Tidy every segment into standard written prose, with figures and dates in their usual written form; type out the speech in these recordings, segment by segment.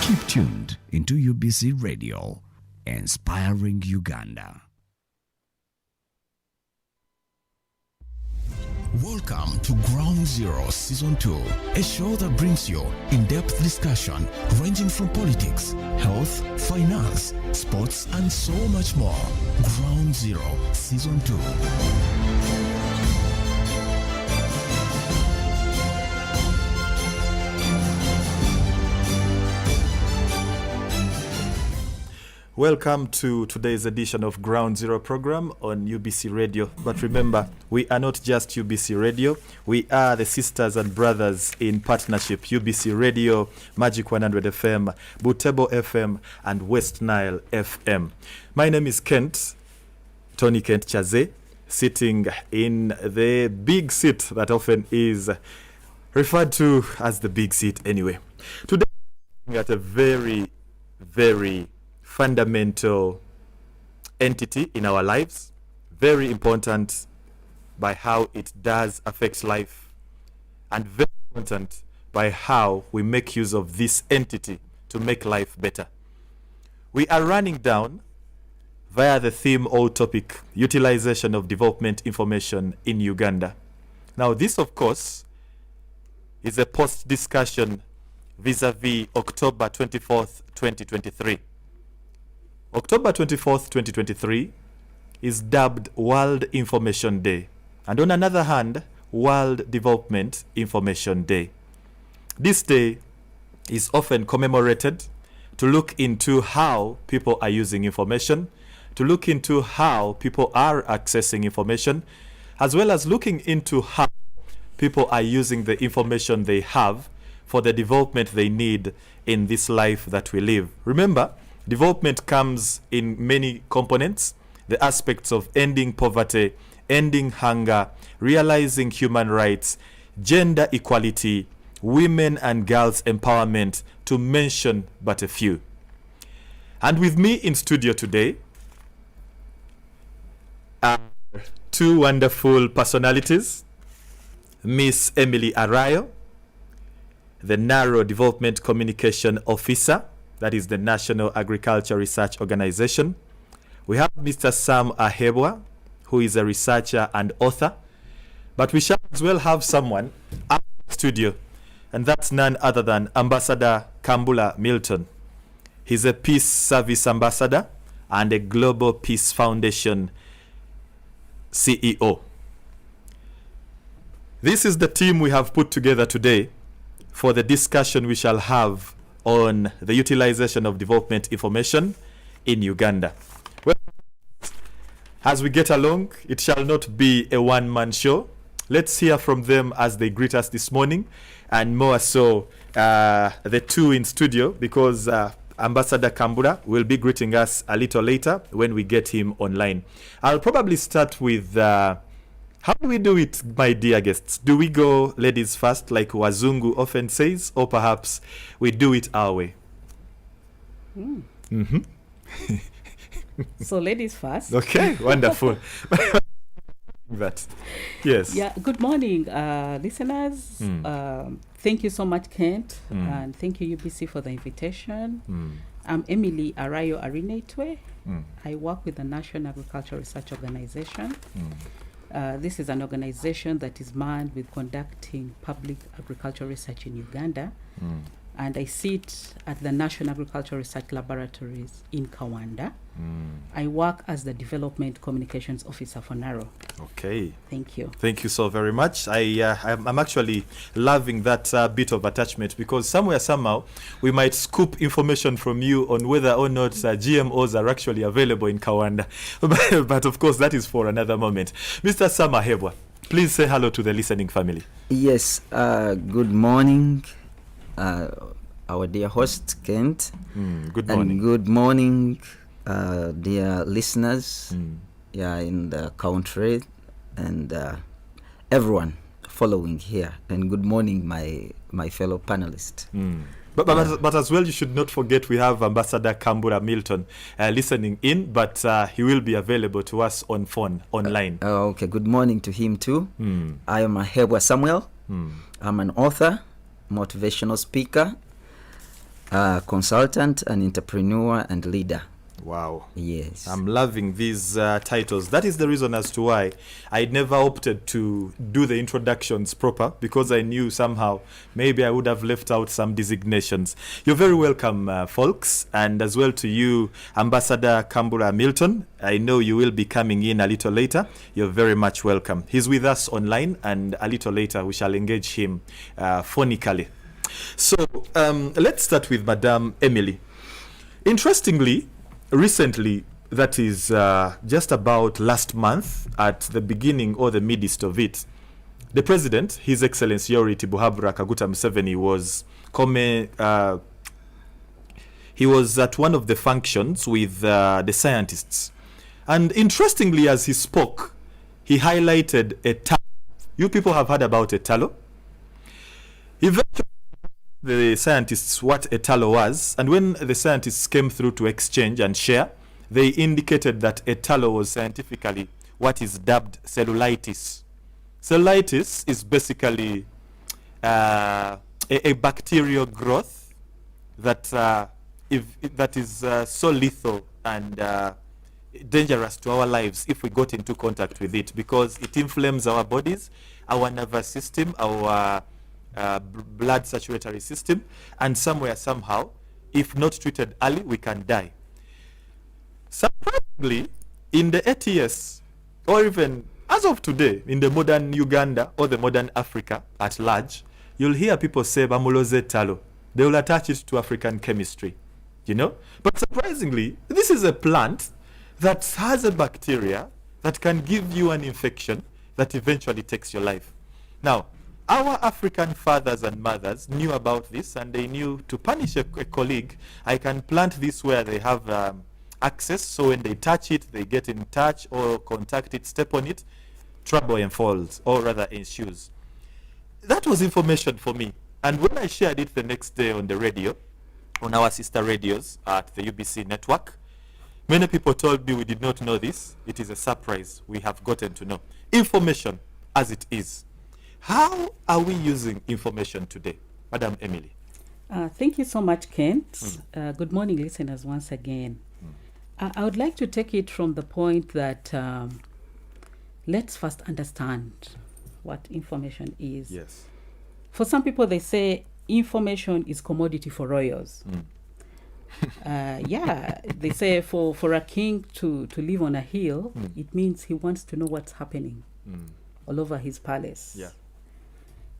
Keep tuned into UBC Radio, inspiring Uganda. Welcome to Ground Zero Season 2, a show that brings you in-depth discussion ranging from politics, health, finance, sports, and so much more. Ground Zero Season 2. Welcome to today's edition of Ground Zero program on UBC Radio. But remember, we are not just UBC Radio. We are the sisters and brothers in partnership. UBC Radio, Magic 100 FM, Butebo FM, and West Nile FM. My name is Kent, Tony Kent Chaze, sitting in the big seat that often is referred to as the big seat anyway. Today, we're at a very, very fundamental entity in our lives, very important by how it does affect life, and very important by how we make use of this entity to make life better. We are running down via the theme or topic, utilization of development information in Uganda. Now this, of course, is a post-discussion vis-a-vis October 24th, 2023. October 24th, 2023 is dubbed World Information Day, and on another hand, World Development Information Day. This day is often commemorated to look into how people are using information, to look into how people are accessing information, as well as looking into how people are using the information they have for the development they need in this life that we live. Remember, development comes in many components, the aspects of ending poverty, ending hunger, realizing human rights, gender equality, women and girls empowerment, to mention but a few. And with me in studio today are two wonderful personalities, Miss Emily Arayo, the Narrow Development Communication Officer, that is the National Agriculture Research Organization. We have Mr. Sam Ahebwa, who is a researcher and author. But we shall as well have someone up in the studio, and that's none other than Ambassador Kambula Milton. He's a Peace Service Ambassador and a Global Peace Foundation CEO. This is the team we have put together today for the discussion we shall have on the utilization of development information in Uganda. Well, as we get along, it shall not be a one-man show. Let's hear from them as they greet us this morning, and more so the two in studio, because Ambassador Kambula will be greeting us a little later when we get him online. I'll probably start with how do we do it, my dear guests? Do we go ladies first, like Wazungu often says, or perhaps we do it our way? So ladies first. Okay, wonderful. That, yes. Yeah. Good morning, listeners. Thank you so much, Kent, and thank you, UBC, for the invitation. I'm Emily Arayo Arinetwe. I work with the National Agriculture Research Organization. This is an organization that is manned with conducting public agricultural research in Uganda. And I sit at the National Agricultural Research Laboratories in Kawanda. I work as the Development Communications Officer for NARO. Okay. Thank you. Thank you so very much. I'm actually loving that bit of attachment, because somewhere, somehow, we might scoop information from you on whether or not GMOs are actually available in Kawanda. But of course, that is for another moment. Mr. Sam Ahebwa, please say hello to the listening family. Yes, good morning. Our dear host, Kent. Good morning. And good morning, dear listeners in the country, and everyone following here. And good morning, my fellow panelists. But as well, you should not forget we have Ambassador Kambula Milton listening in, but he will be available to us on phone, online. Okay, good morning to him too. I am Ahebwa Samuel. I'm an author, motivational speaker, Consultant, an entrepreneur, and leader. Wow. Yes. I'm loving these titles. That is the reason as to why I never opted to do the introductions proper, because I knew somehow maybe I would have left out some designations. You're very welcome, folks, and as well to you, Ambassador Kambura Milton. I know you will be coming in a little later. You're very much welcome. He's with us online, and a little later we shall engage him phonically. So let's start with Madame Emily. Interestingly, recently, that is just about last month, at the beginning or the midst of it, the President, His Excellency Yoweri Tibuhaburwa Kaguta Museveni, he was at one of the functions with the scientists. And interestingly, as he spoke, he highlighted a talo. You people have heard about a talo? Eventually, the scientists what a talo was, and when the scientists came through to exchange and share, they indicated that a talo was scientifically what is dubbed cellulitis. Cellulitis is basically a bacterial growth that is so lethal and dangerous to our lives if we got into contact with it, because it inflames our bodies, our nervous system, our blood circulatory system, and somehow, if not treated early, we can die. Surprisingly, in the 8 years, or even as of today, in the modern Uganda or the modern Africa at large, you'll hear people say bamuloze talo. They will attach it to African chemistry, you know. But surprisingly, this is a plant that has a bacteria that can give you an infection that eventually takes your life. Now, our African fathers and mothers knew about this, and they knew to punish a colleague, I can plant this where they have access, so when they touch it, they get in touch or contact it, step on it, trouble unfolds, or rather ensues. That was information for me. And when I shared it the next day on the radio, on our sister radios at the UBC network, many people told me we did not know this. It is a surprise. We have gotten to know. Information as it is. How are we using information today? Madam Emily. Thank you so much, Kent. Good morning, listeners, once again. I would like to take it from the point that let's first understand what information is. Yes. For some people, they say information is commodity for royals. They say for a king to live on a hill, it means he wants to know what's happening all over his palace. Yeah.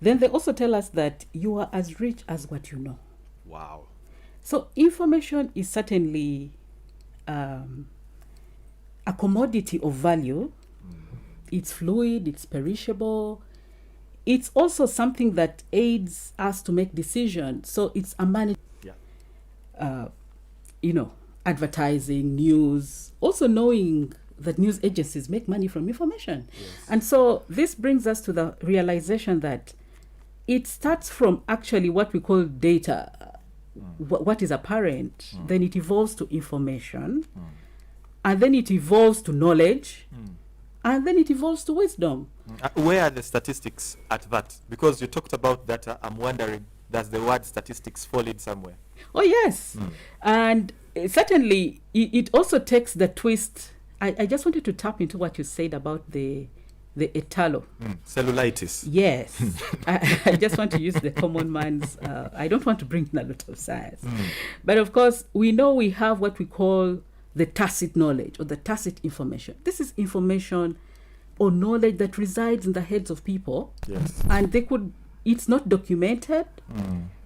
Then they also tell us that you are as rich as what you know. Wow. So information is certainly a commodity of value. It's fluid, it's perishable. It's also something that aids us to make decisions. So it's a money, advertising, news, also knowing that news agencies make money from information. Yes. And so this brings us to the realization that it starts from actually what we call data, what is apparent, then it evolves to information, and then it evolves to knowledge, and then it evolves to wisdom. Where are the statistics at that? Because you talked about data, I'm wondering, does the word statistics fall in somewhere? Oh, yes. And certainly, it also takes the twist. I just wanted to tap into what you said about the etalo. Cellulitis. Yes. I just want to use the common man's, I don't want to bring in a lot of science. But of course, we know we have what we call the tacit knowledge or the tacit information. This is information or knowledge that resides in the heads of people. Yes. And it's not documented.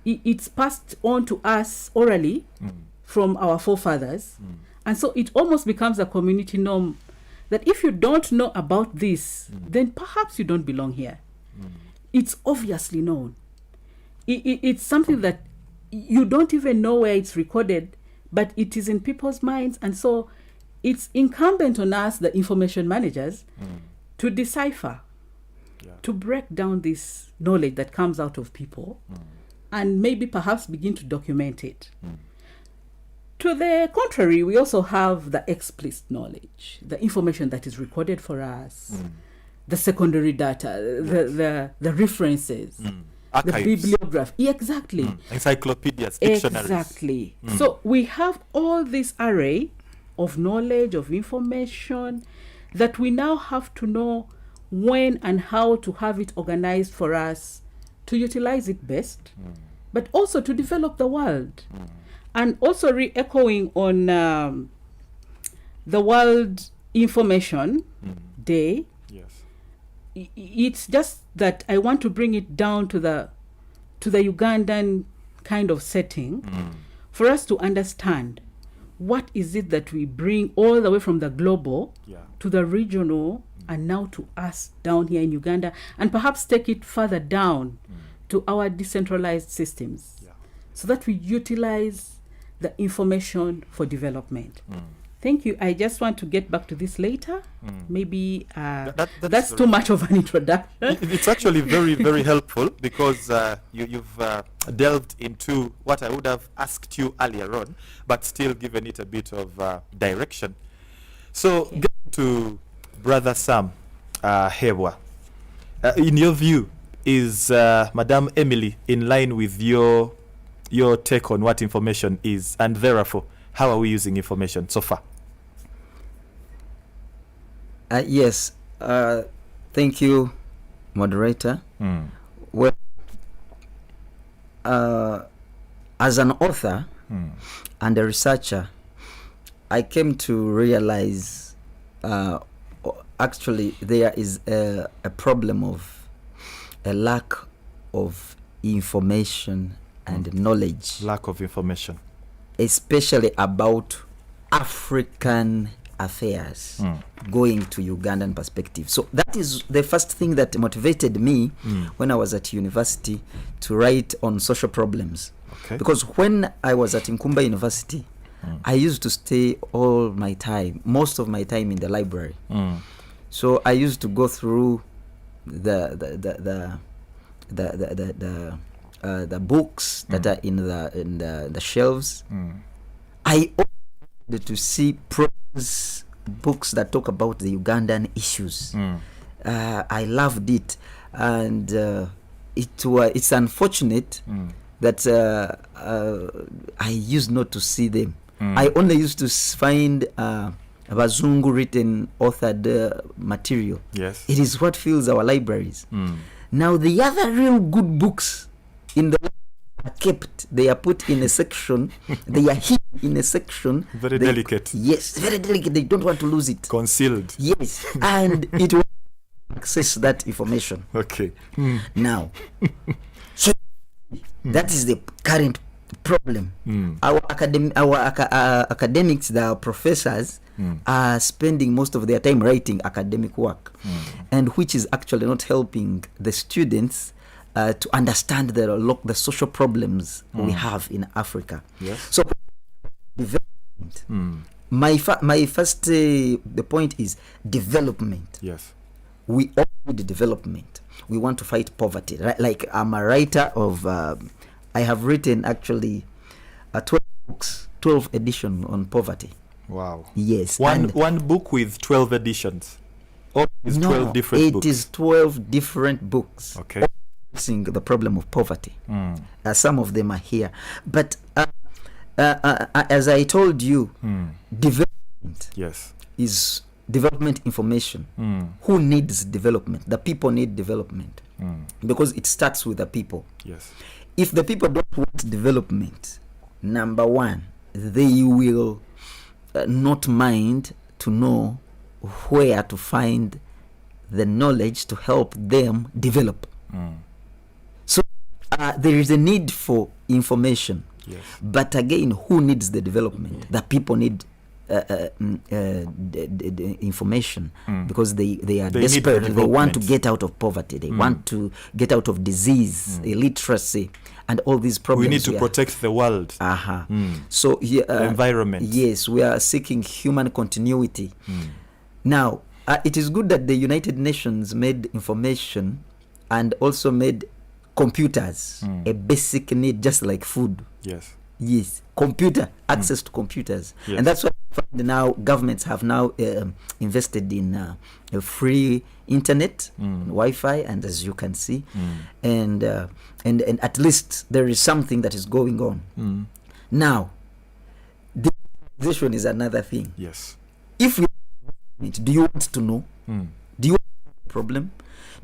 It's passed on to us orally from our forefathers. And so it almost becomes a community norm that if you don't know about this, then perhaps you don't belong here. It's obviously known. It's something that you don't even know where it's recorded, but it is in people's minds. And so it's incumbent on us, the information managers, to decipher, to break down this knowledge that comes out of people, and maybe perhaps begin to document it. To the contrary, we also have the explicit knowledge, the information that is recorded for us, the secondary data, the references. Archives. the bibliography. Exactly. Encyclopedias, dictionaries. Exactly. So we have all this array of knowledge, of information that we now have to know when and how to have it organized for us to utilize it best, but also to develop the world. And also re-echoing on the World Information Day, Yes. it's just that I want to bring it down to the Ugandan kind of setting for us to understand what is it that we bring all the way from the global to the regional and now to us down here in Uganda, and perhaps take it further down to our decentralized systems so that we utilize the information for development. Thank you. I just want to get back to this later. Maybe that's too much of an introduction. It's actually very, very helpful because you've delved into what I would have asked you earlier on, but still given it a bit of direction. So, get to Brother Sam Hewa. In your view, is Madame Emily in line with your take on what information is, and therefore, how are we using information so far? Yes. Thank you, moderator. Well, as an author and a researcher, I came to realize actually there is a problem of a lack of information and knowledge. Lack of information. Especially about African affairs going to Ugandan perspective. So that is the first thing that motivated me when I was at university to write on social problems. Okay. Because when I was at Nkumba University, I used to stay all my time, most of my time in the library. So I used to go through the books that are in the shelves. I wanted to see prose books that talk about the Ugandan issues. I loved it, and it's unfortunate that I used not to see them. I only used to find Bazungu written authored material. Yes. It is what fills our libraries. Now the other real good books in the are kept, they are put in a section, they are hid in a section. Very delicate. Yes, very delicate. They don't want to lose it. Concealed. Yes, and it will access that information. Okay. Now, so that is the current problem. Our academics, the professors, are spending most of their time writing academic work, and which is actually not helping the students to understand the social problems we have in Africa. Yes. So, development. My first the point is development. Yes. We all need development. We want to fight poverty. Right? Like I'm a writer of. I have written actually 12 books, 12 edition on poverty. Wow. Yes. One book with 12 editions. Or is 12 different books? It is 12 different books. Okay. Addressing the problem of poverty. Some of them are here. But as I told you, development is development information. Who needs development? The people need development. Because it starts with the people. Yes. If the people don't want development, number one, they will not mind to know where to find the knowledge to help them develop. So there is a need for information. Yes. But again, who needs the development? The people need information because they are desperate. They want to get out of poverty. They want to get out of disease, illiteracy, and all these problems. We need to protect the world. So the environment. Yes, we are seeking human continuity. Now, it is good that the United Nations made information and also made computers a basic need, just like food. Yes. Yes, access to computers. Yes. And that's why now governments have now invested in a free internet, Wi-Fi, and as you can see, and at least there is something that is going on. Now, digitalization is another thing. Yes. If do you want to know? Do you want the problem?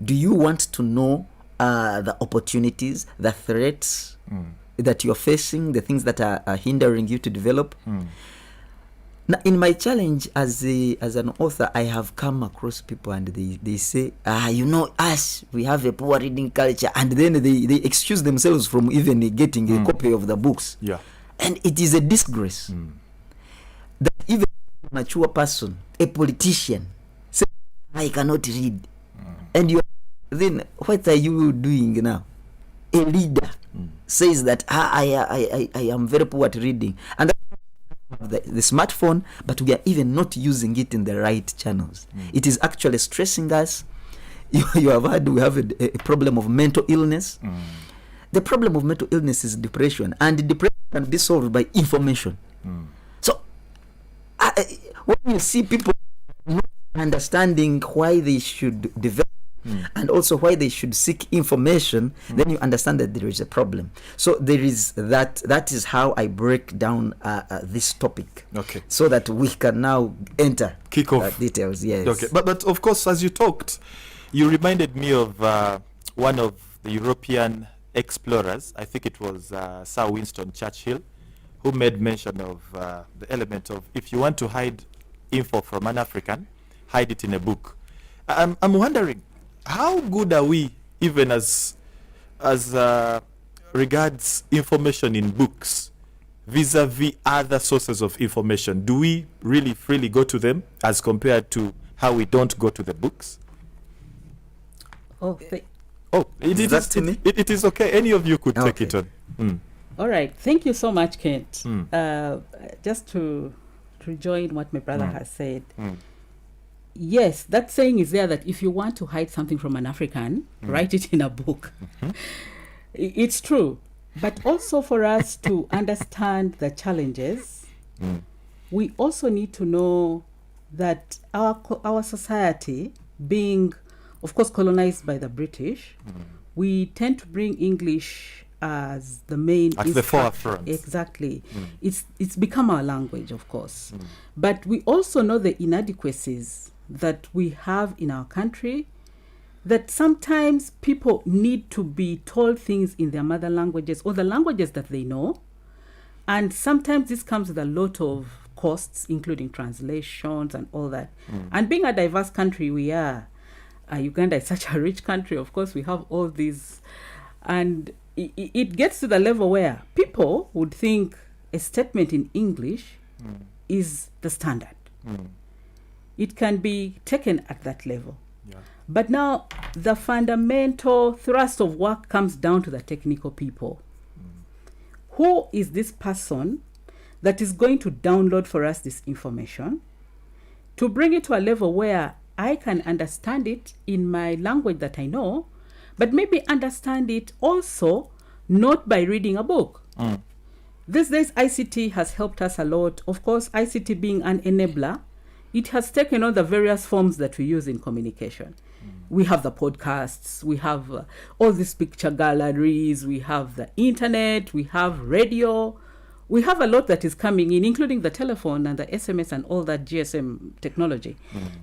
Do you want to know the opportunities, the threats that you're facing, the things that are hindering you to develop? Now, in my challenge as an author, I have come across people and they say, us, we have a poor reading culture, and then they excuse themselves from even getting a copy of the books. Yeah. And it is a disgrace that even a mature person, a politician, says, I cannot read. And then what are you doing now? A leader says that I am very poor at reading. And the smartphone, but we are even not using it in the right channels. It is actually stressing us. You have heard we have a problem of mental illness. The problem of mental illness is depression, and depression can be solved by information. So when you see people not understanding why they should develop and also why they should seek information, then you understand that there is a problem. So there is that is how I break down this topic. Okay. So that we can now kick off details. Yes. Okay. But of course, as you talked, you reminded me of one of the European explorers. I think it was Sir Winston Churchill, who made mention of the element of, if you want to hide info from an African, hide it in a book. I'm wondering, how good are we, even as regards information in books, vis-a-vis other sources of information? Do we really freely go to them as compared to how we don't go to the books? It is okay. Any of you could take it on. All right. Thank you so much, Kent. Just to join what my brother has said. Yes, that saying is there that if you want to hide something from an African, write it in a book. It's true. But also for us to understand the challenges, we also need to know that our society, being, of course, colonized by the British, we tend to bring English as the main at the forefront. Exactly. It's become our language, of course. But we also know the inadequacies that we have in our country, that sometimes people need to be told things in their mother languages or the languages that they know. And sometimes this comes with a lot of costs, including translations and all that. And being a diverse country we are, Uganda is such a rich country, of course, we have all these. And it gets to the level where people would think a statement in English is the standard. It can be taken at that level. Yeah. But now the fundamental thrust of work comes down to the technical people. Who is this person that is going to download for us this information to bring it to a level where I can understand it in my language that I know, but maybe understand it also not by reading a book. These days, ICT has helped us a lot. Of course, ICT being an enabler, it has taken on the various forms that we use in communication. We have the podcasts, we have all these picture galleries, we have the internet, we have radio, we have a lot that is coming in, including the telephone and the SMS and all that GSM technology.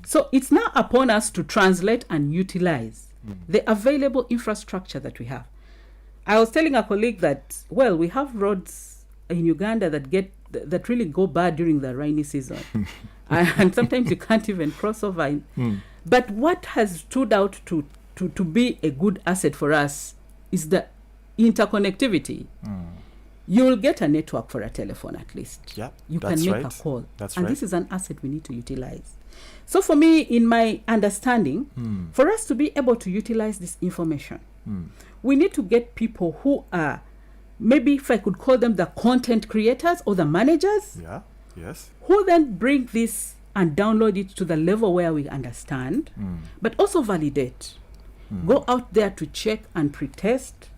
So it's now upon us to translate and utilize the available infrastructure that we have. I was telling a colleague that, well, we have roads in Uganda that really go bad during the rainy season. And sometimes you can't even cross over. But what has stood out to be a good asset for us is the interconnectivity. You'll get a network for a telephone at least. Yeah, you can make a call. That's and right. This is an asset we need to utilize. So for me, in my understanding, for us to be able to utilize this information, we need to get people who are, maybe if I could call them the content creators or the managers, who then bring this and download it to the level where we understand, but also validate. Go out there to check and pre-test,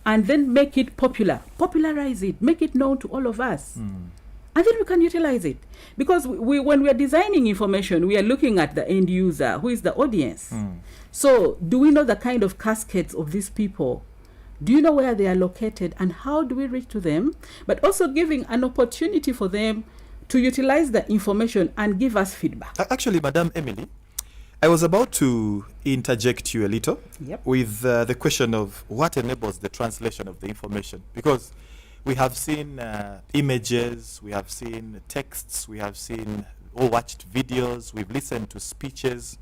and then make it popular. Popularize it. Make it known to all of us. And And then we can utilize it. Because when we are designing information, we are looking at the end user, who is the audience. So do we know the kind of cascades of these people? Do you know where they are located, and how do we reach to them? But also giving an opportunity for them to utilize the information and give us feedback. Actually, Madam Emily, I was about to interject you a little with the question of what enables the translation of the information. Because we have seen images, we have seen texts, we have seen or watched videos, we've listened to speeches,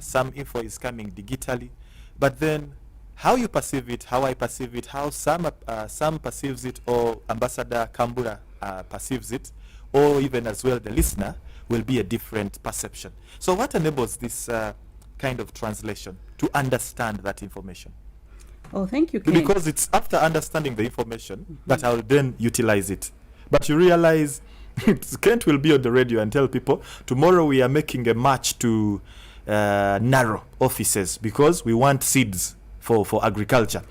some info is coming digitally. But then how you perceive it, how I perceive it, how Sam perceives it, or Ambassador Kambura perceives it, or even as well the listener, will be a different perception. So what enables this kind of translation to understand that information? Oh, thank you, Ken. Because it's after understanding the information that I'll then utilize it. But you realize Kent will be on the radio and tell people, tomorrow we are making a march to narrow offices because we want seeds for agriculture.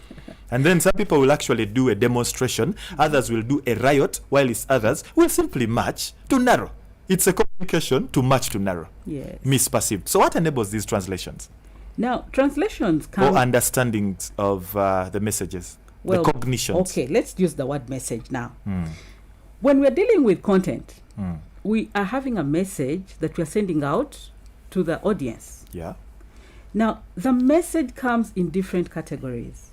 And then some people will actually do a demonstration, others will do a riot, while others will simply march to narrow. It's a communication to march to narrow. Yes. Misperceived. So what enables these translations? Now, translations come... Or understandings of the messages, the cognitions. Okay, let's use the word message now. When we're dealing with content, we are having a message that we're sending out to the audience. Yeah. Now, the message comes in different categories.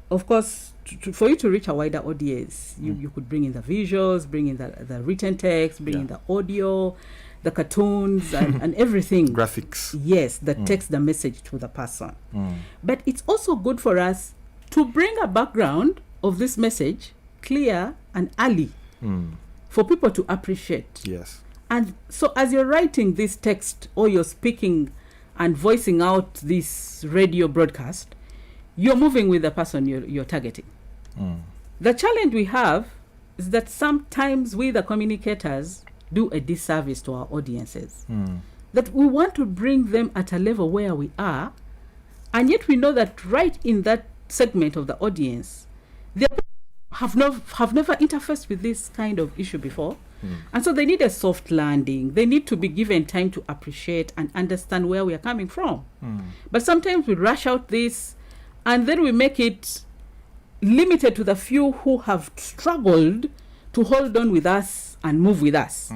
Of course, for you to reach a wider audience, you could bring in the visuals, bring in the written text, bring in the audio, the cartoons, and everything. Graphics. Yes, that takes the message to the person. But it's also good for us to bring a background of this message clear and early for people to appreciate. Yes. And so as you're writing this text or you're speaking and voicing out this radio broadcast, you're moving with the person you're targeting. The challenge we have is that sometimes we, the communicators, do a disservice to our audiences. That we want to bring them at a level where we are, and yet we know that right in that segment of the audience, they have never interfaced with this kind of issue before. And so they need a soft landing. They need to be given time to appreciate and understand where we are coming from. But sometimes we rush out this, and then we make it limited to the few who have struggled to hold on with us and move with us.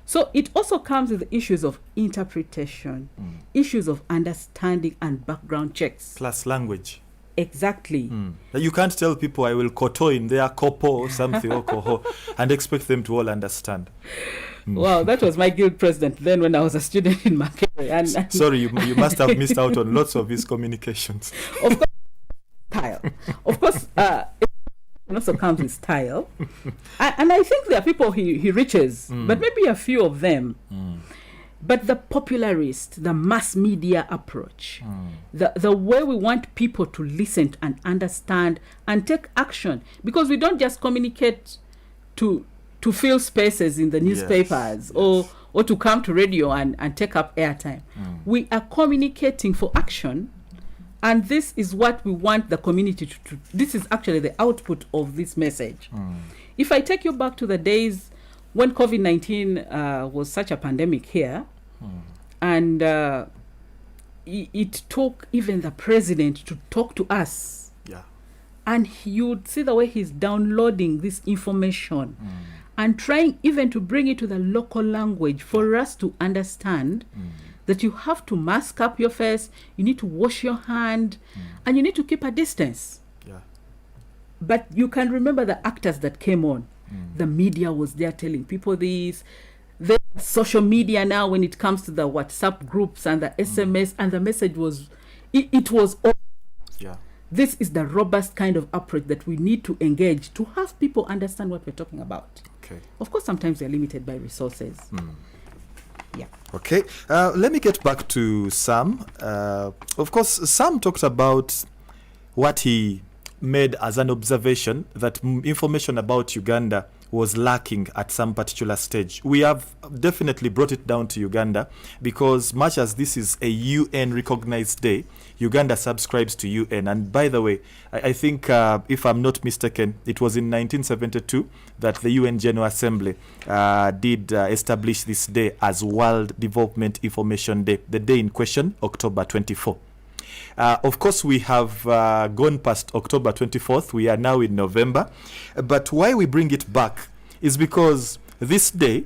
So it also comes with issues of interpretation, issues of understanding and background checks. Plus language. Exactly. You can't tell people I will koto in their kopo or something or koho and expect them to all understand. Wow, that was my guild president then when I was a student in Makere. And sorry, you must have missed out on lots of his communications. Of course, style. Of course, it also comes with style. And I think there are people he reaches, but maybe a few of them. But the popularist, the mass media approach, the way we want people to listen and understand and take action, because we don't just communicate to fill spaces in the newspapers or to come to radio and take up airtime. We are communicating for action, and this is what we want the community to this is actually the output of this message. If I take you back to the days when COVID-19 was such a pandemic here, and it took even the president to talk to us. Yeah. And you'd see the way he's downloading this information and trying even to bring it to the local language for us to understand that you have to mask up your face, you need to wash your hand, and you need to keep a distance. Yeah. But you can remember the actors that came on. The media was there telling people this. The social media now, when it comes to the WhatsApp groups and the SMS, and the message was, it was all. Yeah. This is the robust kind of approach that we need to engage to have people understand what we're talking about. Okay. Of course, sometimes they're limited by resources. Yeah. Okay. Let me get back to Sam. Of course, Sam talked about what he made as an observation that information about Uganda was lacking at some particular stage. We have definitely brought it down to Uganda because much as this is a UN recognized day, Uganda subscribes to UN. And by the way, I think if I'm not mistaken, it was in 1972 that the UN General Assembly did establish this day as World Development Information Day, the day in question, October 24. Of course, we have gone past October 24th. We are now in November. But why we bring it back is because this day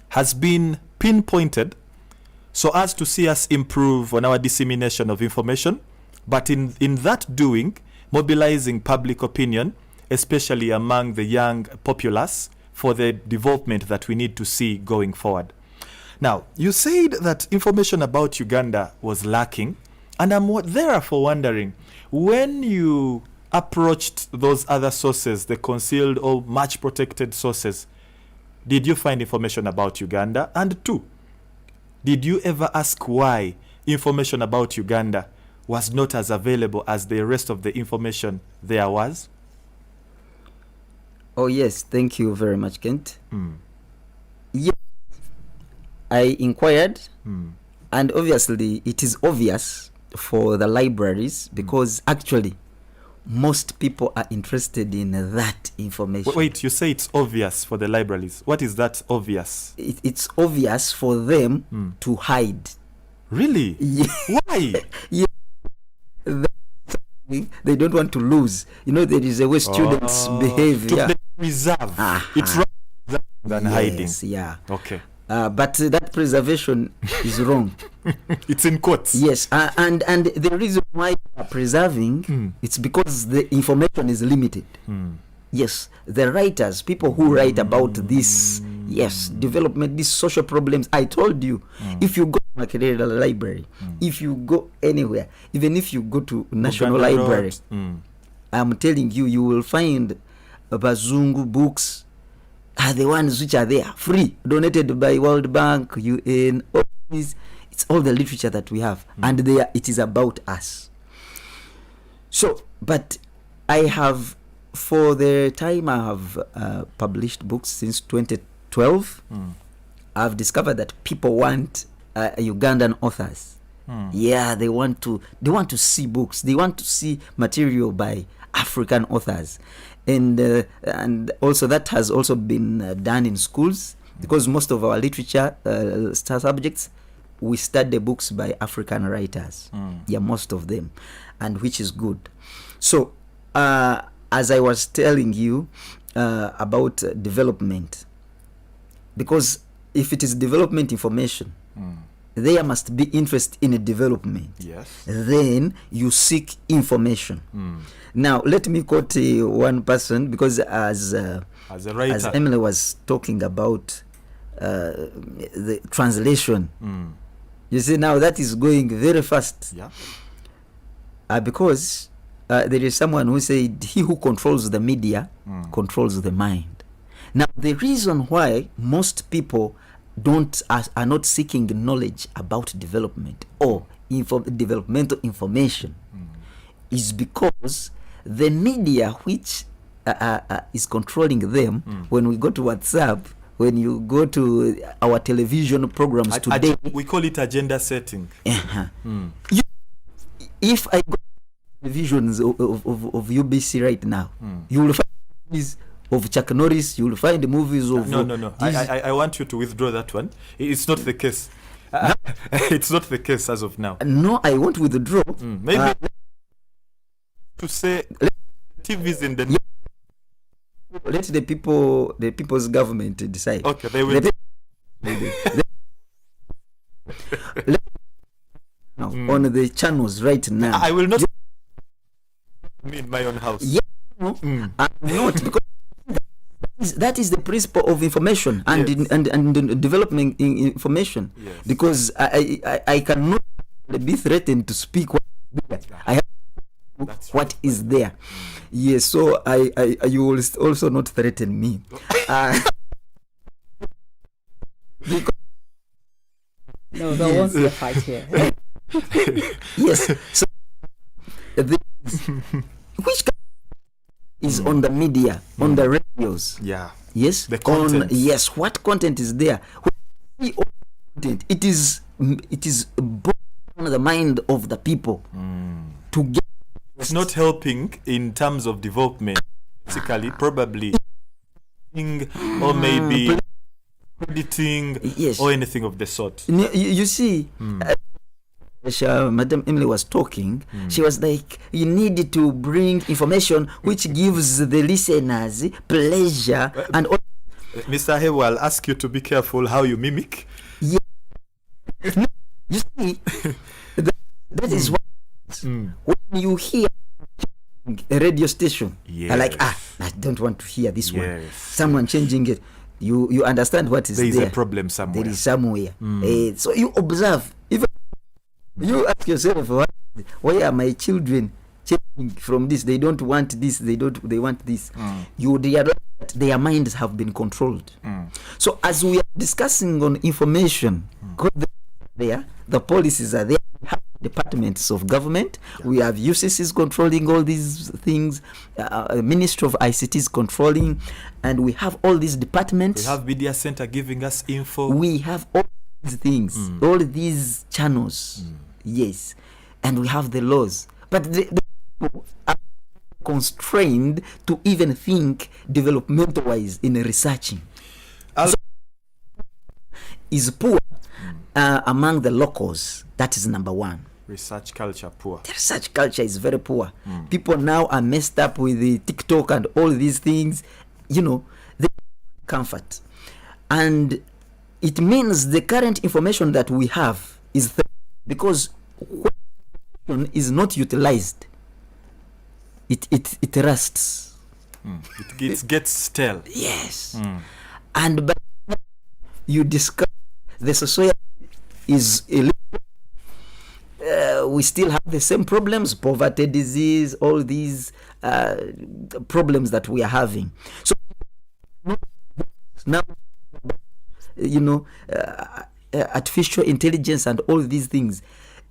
has been pinpointed so as to see us improve on our dissemination of information, but in that doing, mobilizing public opinion, especially among the young populace, for the development that we need to see going forward. Now, you said that information about Uganda was lacking, and I'm therefore wondering, when you approached those other sources, the concealed or much protected sources, did you find information about Uganda? And two, did you ever ask why information about Uganda was not as available as the rest of the information there was? Oh, yes. Thank you very much, Kent. Yes, I inquired, and obviously it is obvious for the libraries because actually most people are interested in that information. Wait, you say it's obvious for the libraries. What is that obvious? It's obvious for them to hide. Really? Yeah. Why? Yeah. They don't want to lose. You know, there is a way students behave. To Yeah. preserve. It's rather preserving than hiding. Yes, yeah. Okay. But that preservation is wrong. It's in quotes. Yes, and the reason why we are preserving it's because the information is limited. Yes, the writers, people who write about this, yes, development, these social problems. I told you, if you go to Makerere Library, if you go anywhere, even if you go to National Uganda Library, Road. I'm telling you, you will find Bazungu books are the ones which are there, free, donated by World Bank, UN, all these. It's all the literature that we have, and it is about us. So, but I have, for the time I have published books since 2012, I've discovered that people want Ugandan authors. Yeah, they want to see books. They want to see material by African authors, and also that has also been done in schools because most of our literature subjects we study books by African writers. Yeah, most of them, and which is good. So as I was telling you about development, because if it is development information, there must be interest in a development. Yes. Then you seek information. Now let me quote one person, because as a writer, as Emily was talking about the translation, you see now that is going very fast. Yeah. Because there is someone who said, he who controls the media controls the mind. Now the reason why most people are not seeking knowledge about development or developmental information is because the media which is controlling them, when we go to WhatsApp, when you go to our television programs today, we call it agenda setting. If I go to televisions of UBC right now, you will find movies of Chuck Norris, you will find movies of... No. I want you to withdraw that one. It's not the case. It's not the case as of now. No, I won't withdraw. Maybe to say TVs in the... Let the people's government decide. Okay, they will. On the channels right now. I will not me in my own house. Yeah, I'm not, because that is the principle of information and Yes. and development in information. Yes. Because I cannot be threatened to speak what is there. I have to That's what is there. Yes, so you will also not threaten me. No, there won't be a fight here. Yes. So which kind of is on the media, on the radios. Yeah. Yes. The content. Yes. What content is there? Content. It is both on the mind of the people to get. It's not helping in terms of development. Basically, probably, or maybe editing, yes, or anything of the sort. You see. Madam Emily was talking, she was like, you need to bring information which gives the listeners pleasure and all. Mr. Hewa, I'll ask you to be careful how you mimic. Yeah. No, you see, that is what when you hear a radio station, yes, like, I don't want to hear this one. Yes. Someone changing it. You understand what is there. There is a problem somewhere. There is somewhere. So you observe. Even you ask yourself, why are my children changing from this? They don't want this. They want this. You realize that their minds have been controlled. So as we are discussing on information, the policies are there. We have departments of government. Yeah. We have UCCs controlling all these things. Ministry of ICT is controlling, and we have all these departments. We have media center giving us info. We have all these things, all these channels. Yes, and we have the laws, but the people are constrained to even think developmental-wise in researching. So, is poor among the locals. That is number one. Research culture poor. The research culture is very poor. People now are messed up with the TikTok and all these things. They comfort, and it means the current information that we have is because when is not utilized, it rusts. It gets stale. Yes. And but you discover the society is we still have the same problems: poverty, disease, all these problems that we are having. So now, artificial intelligence and all these things.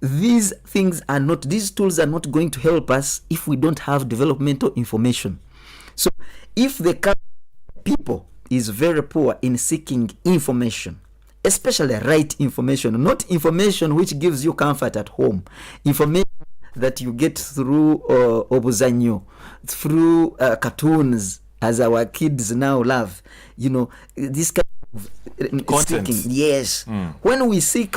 These tools are not going to help us if we don't have developmental information. So if the people is very poor in seeking information, especially right information, not information which gives you comfort at home, information that you get through obuzanyo, through cartoons, as our kids now love, this kind of content. Seeking. Yes. When we seek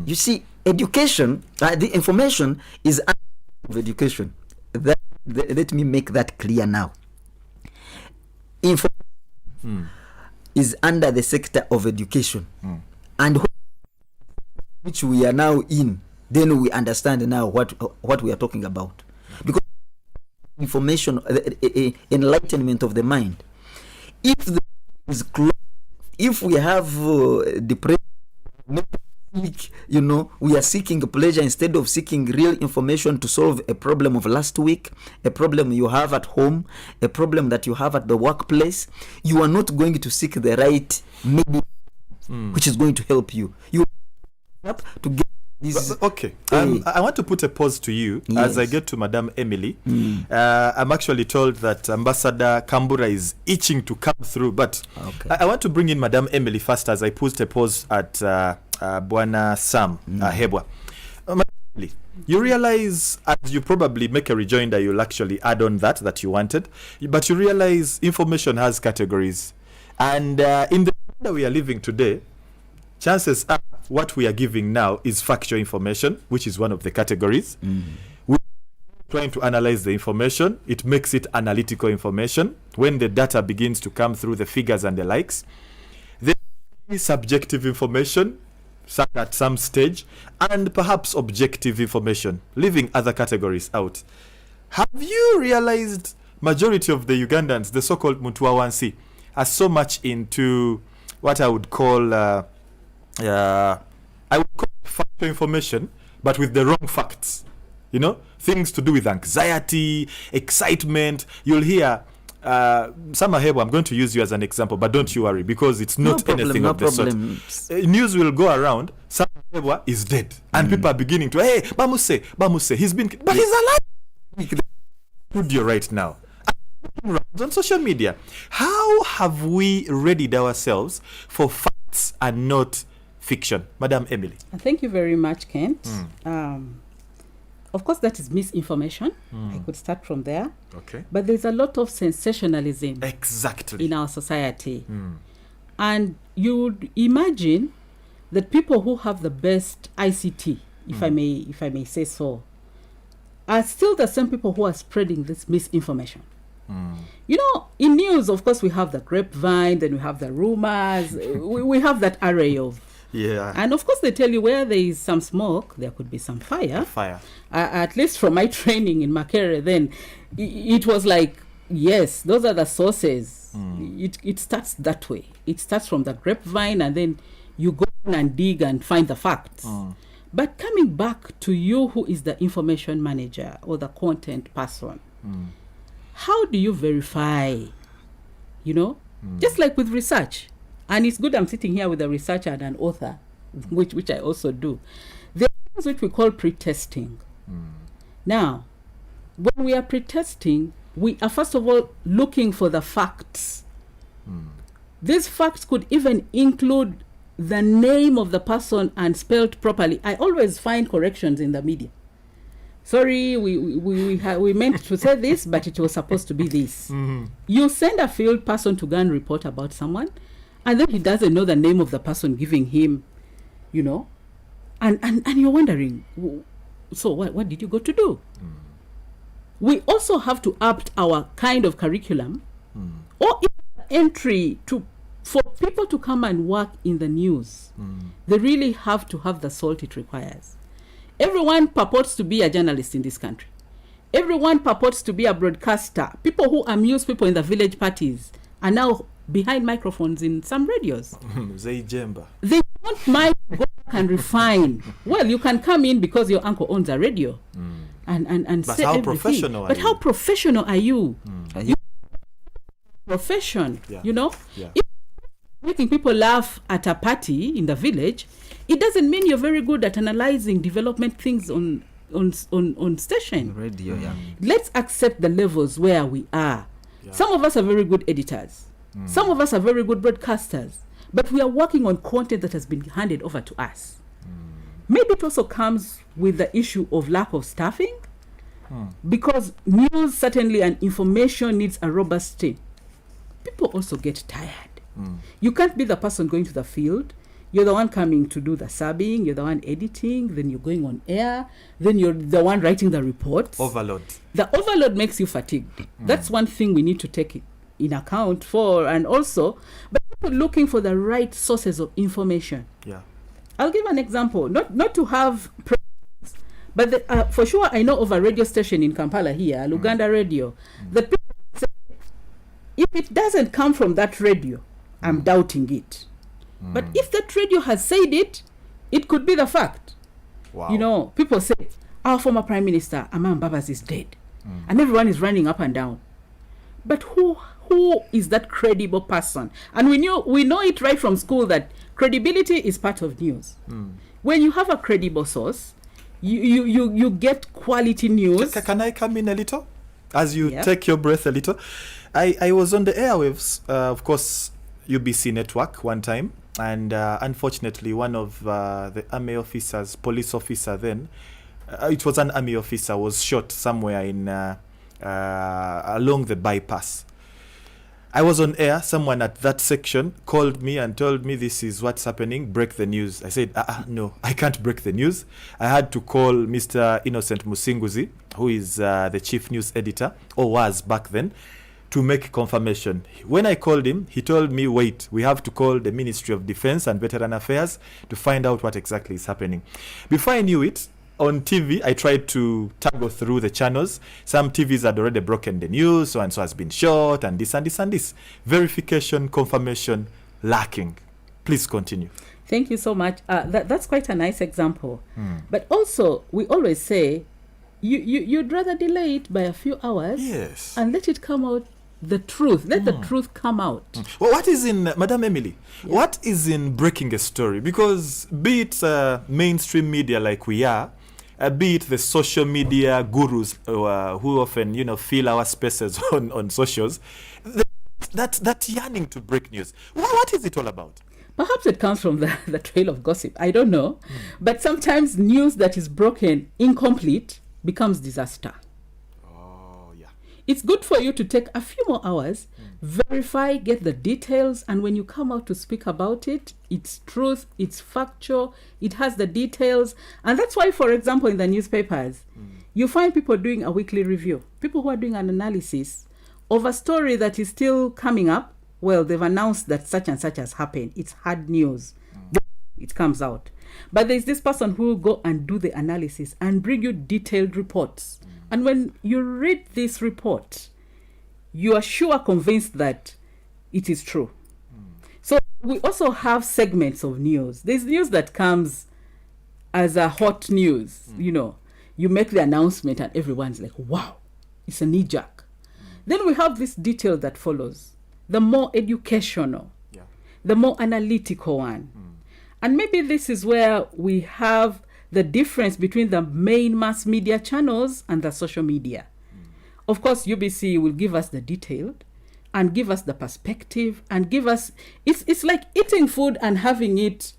you see, education, the information is of education. Let me make that clear now. Information is under the sector of education, and which we are now in. Then we understand now what we are talking about, because information, enlightenment of the mind. If the is closed, if we have depression, we are seeking pleasure instead of seeking real information to solve a problem of last week, a problem you have at home, a problem that you have at the workplace. You are not going to seek the right medium which is going to help you. You have to get this. Okay, I want to put a pause to you as I get to Madame Emily. I'm actually told that Ambassador Kambura is itching to come through, but I want to bring in Madame Emily first as I put a pause at Bwana Sam Hebwa. You realize, as you probably make a rejoinder, you'll actually add on that you wanted, but you realize information has categories, and in the world that we are living today, chances are what we are giving now is factual information, which is one of the categories. We're trying to analyze the information. It makes it analytical information. When the data begins to come through, the figures and the likes, there is subjective information at some stage, and perhaps objective information, leaving other categories out. Have you realized majority of the Ugandans, the so-called Mutwawansi, are so much into what I would call factual information, but with the wrong facts. Things to do with anxiety, excitement. You'll hear Sama Hebo, I'm going to use you as an example, but don't you worry, because it's not anything of the sort. News will go around, Sama Hebo is dead, and people are beginning to, hey, Bamuse, he's been, but he's alive. Studio right now. on social media. How have we readied ourselves for facts and not fiction? Madam Emily. Thank you very much, Kent. Of course, that is misinformation. I could start from there. Okay. But there's a lot of sensationalism Exactly. in our society. And you would imagine that people who have the best ICT, if I may say so, are still the same people who are spreading this misinformation. You know, in news, of course, we have the grapevine, then we have the rumors, we have that array of. Yeah. And of course, they tell you where there is some smoke, there could be some fire. Fire. At least from my training in Makerere, then it was like, yes, those are the sources. It starts that way. It starts from the grapevine, and then you go and dig and find the facts. But coming back to you, who is the information manager or the content person, how do you verify? You know, just like with research. And it's good I'm sitting here with a researcher and an author, which I also do. There are things which we call pre-testing. Now, when we are pre-testing, we are first of all looking for the facts. These facts could even include the name of the person and spelled properly. I always find corrections in the media. Sorry, we meant to say this, but it was supposed to be this. You send a field person to go and report about someone, and then he doesn't know the name of the person giving him, you know, and you're wondering, so what did you go to do? We also have to opt our kind of curriculum or entry for people to come and work in the news. They really have to have the salt it requires. Everyone purports to be a journalist in this country. Everyone purports to be a broadcaster. People who amuse people in the village parties are now behind microphones in some radios. They don't mind go back and refine. Well, you can come in because your uncle owns a radio and but say how everything. Professional but are how you? Professional are you? Are you Profession, Yeah. you know? Yeah. If making people laugh at a party in the village, it doesn't mean you're very good at analyzing development things on station. radio? Yeah. Let's accept the levels where we are. Yeah. Some of us are very good editors. Some of us are very good broadcasters. But we are working on content that has been handed over to us. Maybe it also comes with the issue of lack of staffing, because news certainly and information needs a robust team. People also get tired. You can't be the person going to the field. You're the one coming to do the subbing, you're the one editing, then you're going on air, then you're the one writing the reports. Overload. The overload makes you fatigued. That's one thing we need to take in account for, and also, but people looking for the right sources of information. Yeah. I'll give an example, not to have but for sure I know of a radio station in Kampala here, Uganda radio, that people say, if it doesn't come from that radio, I'm doubting it. But if that radio has said it, it could be the fact. Wow. You know, people say, our former Prime Minister, Amam Babas, is dead. And everyone is running up and down. But who is that credible person? And we know it right from school that credibility is part of news. When you have a credible source, you get quality news. Can I come in a little? As you take your breath a little. I was on the airwaves, of course, UBC network one time. And unfortunately, one of the army officers, police officer then, it was an army officer, was shot somewhere in along the bypass. I was on air. Someone at that section called me and told me, this is what's happening. Break the news. I said, no, I can't break the news. I had to call Mr. Innocent Musinguzi, who is the chief news editor, or was back then, to make confirmation. When I called him, he told me, wait, we have to call the Ministry of Defense and Veteran Affairs to find out what exactly is happening. Before I knew it, on TV, I tried to toggle through the channels. Some TVs had already broken the news, so and so has been shot, and this and this and this. Verification, confirmation, lacking. Please continue. Thank you so much. That's quite a nice example. But also, we always say, you'd rather delay it by a few hours and let it come out the truth. Let the truth come out. Well, what is in, Madam Emily, what is in breaking a story? Because be it mainstream media like we are, be it the social media gurus who often, fill our spaces on socials, that yearning to break news. What is it all about? Perhaps it comes from the trail of gossip. I don't know. But sometimes news that is broken, incomplete, becomes disaster. Oh, yeah. It's good for you to take a few more hours, verify, get the details, and when you come out to speak about it, it's truth, it's factual, it has the details. And that's why, for example, in the newspapers, you find people doing a weekly review, people who are doing an analysis of a story that is still coming up. Well, they've announced that such and such has happened. It's hard news. It comes out. But there's this person who will go and do the analysis and bring you detailed reports. And when you read this report, you are sure convinced that it is true. So we also have segments of news. There's news that comes as a hot news. You make the announcement and everyone's like, wow, it's a knee jerk. Then we have this detail that follows. The more educational, the more analytical one. And maybe this is where we have the difference between the main mass media channels and the social media. Of course, UBC will give us the detailed and give us the perspective and give us, it's like eating food and having it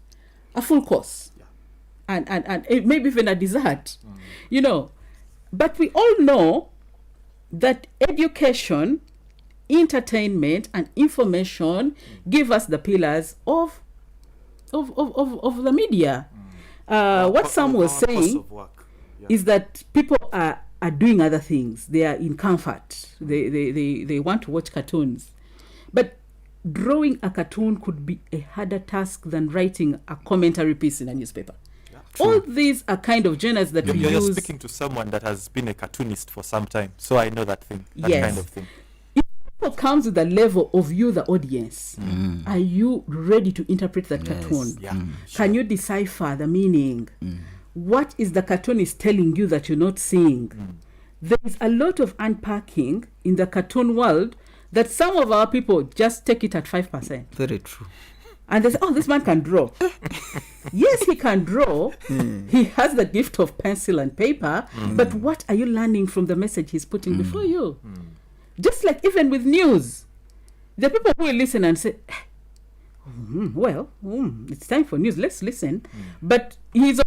a full course. And maybe even a dessert, But we all know that education, entertainment and information give us the pillars of the media. What Sam was saying is that people are doing other things. They are in comfort. They want to watch cartoons. But drawing a cartoon could be a harder task than writing a commentary piece in a newspaper. All these are kind of genres that we use. You're speaking to someone that has been a cartoonist for some time, so I know that thing, that kind of thing. It comes with the level of you, the audience. Are you ready to interpret that cartoon? Yeah. Can you decipher the meaning? What is the cartoonist telling you that you're not seeing? There is a lot of unpacking in the cartoon world that some of our people just take it at 5%. Very true. And they say, oh, this man can draw. Yes, he can draw. He has the gift of pencil and paper. But what are you learning from the message he's putting before you? Just like even with news, the people who will listen and say, it's time for news, let's listen. But he's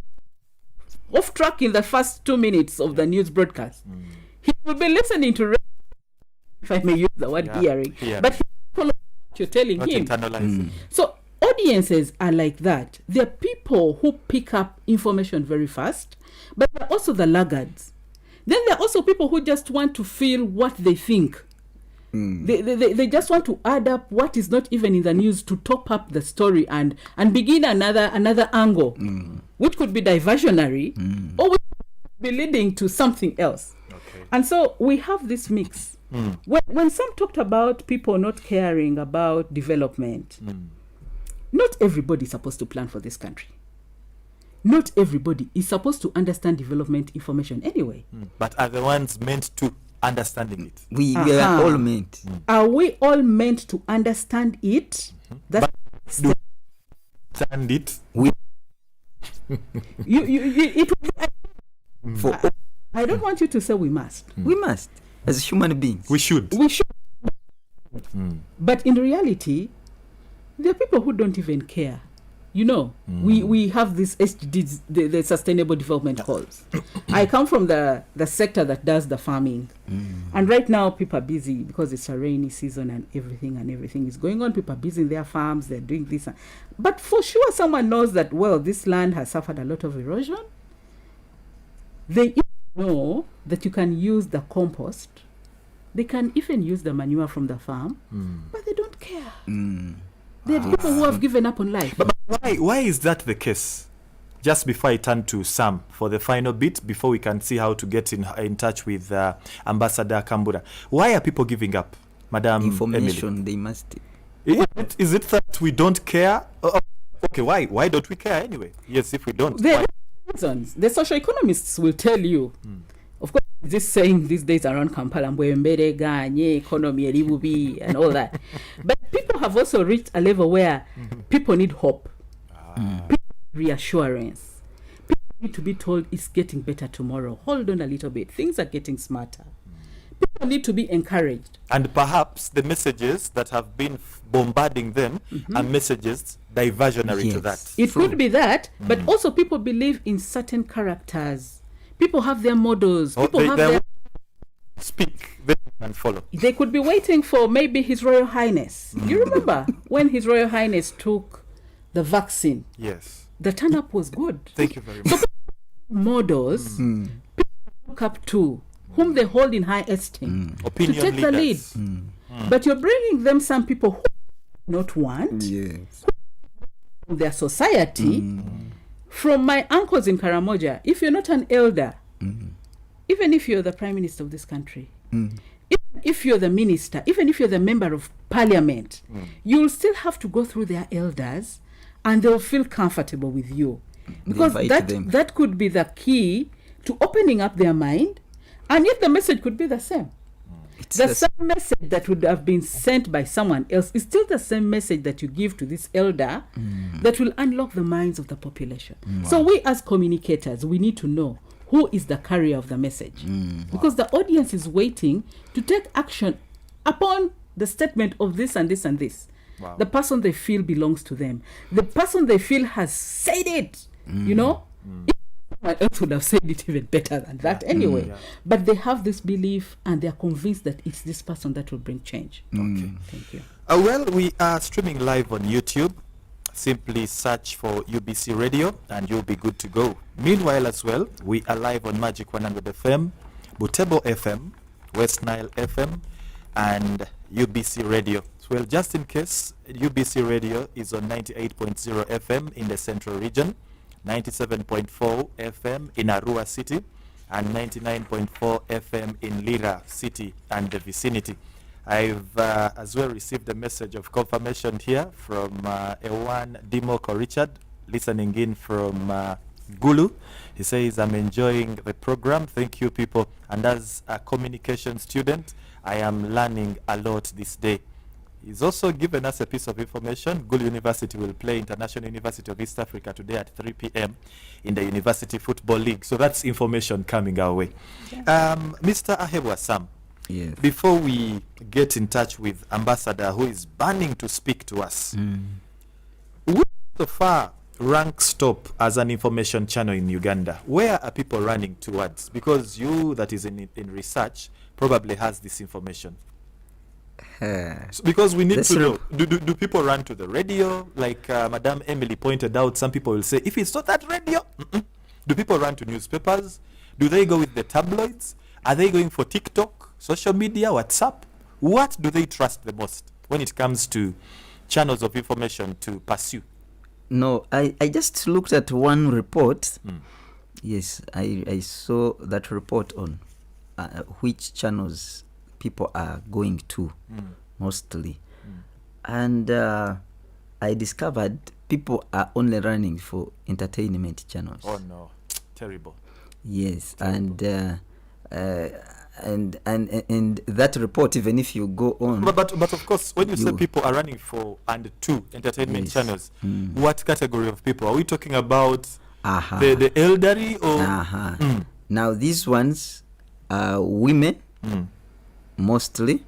off track in the first 2 minutes of the news broadcast. He will be listening to, if I may use the word hearing, but he will follow what you're telling him. Internalizing. So audiences are like that. They're people who pick up information very fast, but they're also the laggards. Then there are also people who just want to feel what they think. They just want to add up what is not even in the news to top up the story and begin another angle, which could be diversionary or which could be leading to something else. Okay. And so we have this mix. When some talked about people not caring about development, not everybody is supposed to plan for this country. Not everybody is supposed to understand development information anyway. But are the ones meant to understanding it? We are all meant. Are we all meant to understand it? But to understand it, it I don't want you to say we must. We must. As human beings. We should. But in reality, there are people who don't even care. We have this SDGs, the Sustainable Development Goals. I come from the sector that does the farming. And right now, people are busy because it's a rainy season and everything is going on. People are busy in their farms, they're doing this. But for sure, someone knows that, this land has suffered a lot of erosion. They know that you can use the compost. They can even use the manure from the farm, but they don't care. There are people who have given up on life. But why is that the case? Just before I turn to Sam for the final bit, before we can see how to get in touch with Ambassador Kambura, why are people giving up, Madam Information, Emily? They must. Is it that we don't care? Okay, why don't we care anyway? Yes, if we don't. There are reasons. The socio-economists will tell you. Of course, this saying these days around Kampala, economy, and all that. But people have also reached a level where people need hope, people need reassurance, people need to be told it's getting better tomorrow. Hold on a little bit. Things are getting smarter. People need to be encouraged. And perhaps the messages that have been bombarding them are messages diversionary to that. It could be that, but also people believe in certain characters. People have their models. People have their... Speak and follow. They could be waiting for maybe His Royal Highness. You remember when His Royal Highness took the vaccine? Yes. The turn-up was good. Thank you very much. Models, people look up to, whom they hold in high esteem, Opinion to take the lead. leaders. But you're bringing them some people who not want from their society. From my uncles in Karamoja, if you're not an elder, even if you're the Prime Minister of this country, even if you're the minister, even if you're the member of parliament, you'll still have to go through their elders and they'll feel comfortable with you. Because that could be the key to opening up their mind, and yet the message could be the same. The same message that would have been sent by someone else is still the same message that you give to this elder that will unlock the minds of the population. So we as communicators, we need to know who is the carrier of the message. Because the audience is waiting to take action upon the statement of this and this and this. The person they feel belongs to them. The person they feel has said it, you know? Someone else would have said it even better than that anyway. But they have this belief and they're convinced that it's this person that will bring change. Okay, thank you. Well, we are streaming live on YouTube. Simply search for UBC Radio and you'll be good to go. Meanwhile as well, we are live on Magic 100 FM, Butebo FM, West Nile FM, and UBC Radio. Well, just in case, UBC Radio is on 98.0 FM in the central region, 97.4 FM in Arua City, and 99.4 FM in Lira City and the vicinity. I've as well received a message of confirmation here from Ewan Dimoko Richard, listening in from Gulu. He says, I'm enjoying the program. Thank you, people. And as a communication student, I am learning a lot this day. He's also given us a piece of information. Gulu University will play International University of East Africa today at 3 p.m. in the University Football League. So that's information coming our way. Mr. Ahebwa Sam, before we get in touch with Ambassador, who is burning to speak to us, would so far rank stop as an information channel in Uganda? Where are people running towards? Because you that is in research probably has this information. So because we need to know, do people run to the radio? Like Madame Emily pointed out, some people will say, if it's not that radio, do people run to newspapers? Do they go with the tabloids? Are they going for TikTok, social media, WhatsApp? What do they trust the most when it comes to channels of information to pursue? No, I just looked at one report. Yes, I saw that report on which channels people are going to mostly. And I discovered people are only running for entertainment channels. Oh no, terrible. Yes, terrible. And that report, even if you go on, but of course, when you say people are running for and to entertainment channels, what category of people are we talking about? The elderly or now these ones are women mostly.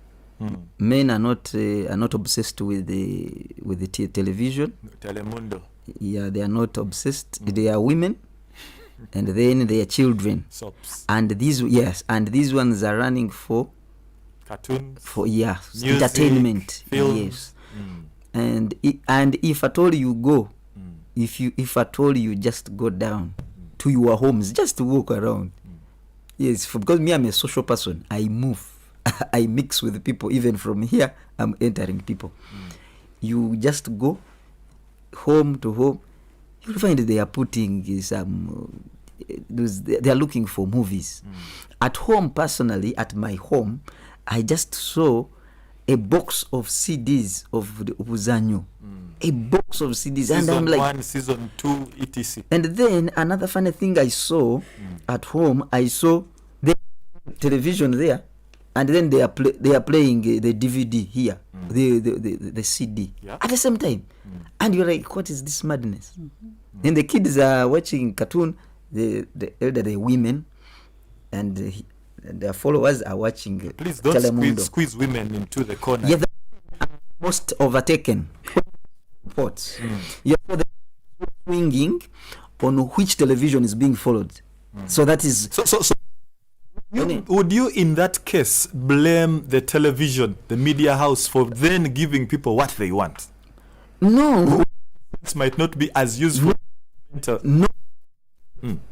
Men are not obsessed with the television. Telemundo. Yeah, they are not obsessed. They are women. And then their children. Soaps. And these ones are running for cartoons, for music, entertainment, films. And if at all you go, if at all you just go down to your homes, just to walk around. Yes, because me, I'm a social person. I move, I mix with people. Even from here, I'm entering people. You just go home to home. You'll find they are putting some. They are looking for movies. At home, personally, at my home, I just saw a box of CDs of the Ubuzanyo. A box of CDs. Season and I'm like, 1, season 2, etc. And then another funny thing I saw at home, I saw the television there, and then they are playing the DVD here, the CD at the same time. And you're like, what is this madness? And the kids are watching cartoon, the elderly women, and their followers are watching. Please don't squeeze women into the corner. Yeah, most overtaken reports. Yeah, so they're swinging on which television is being followed. So that is so. Would you, in that case, blame the television, the media house, for then giving people what they want? No. It might not be as useful. No.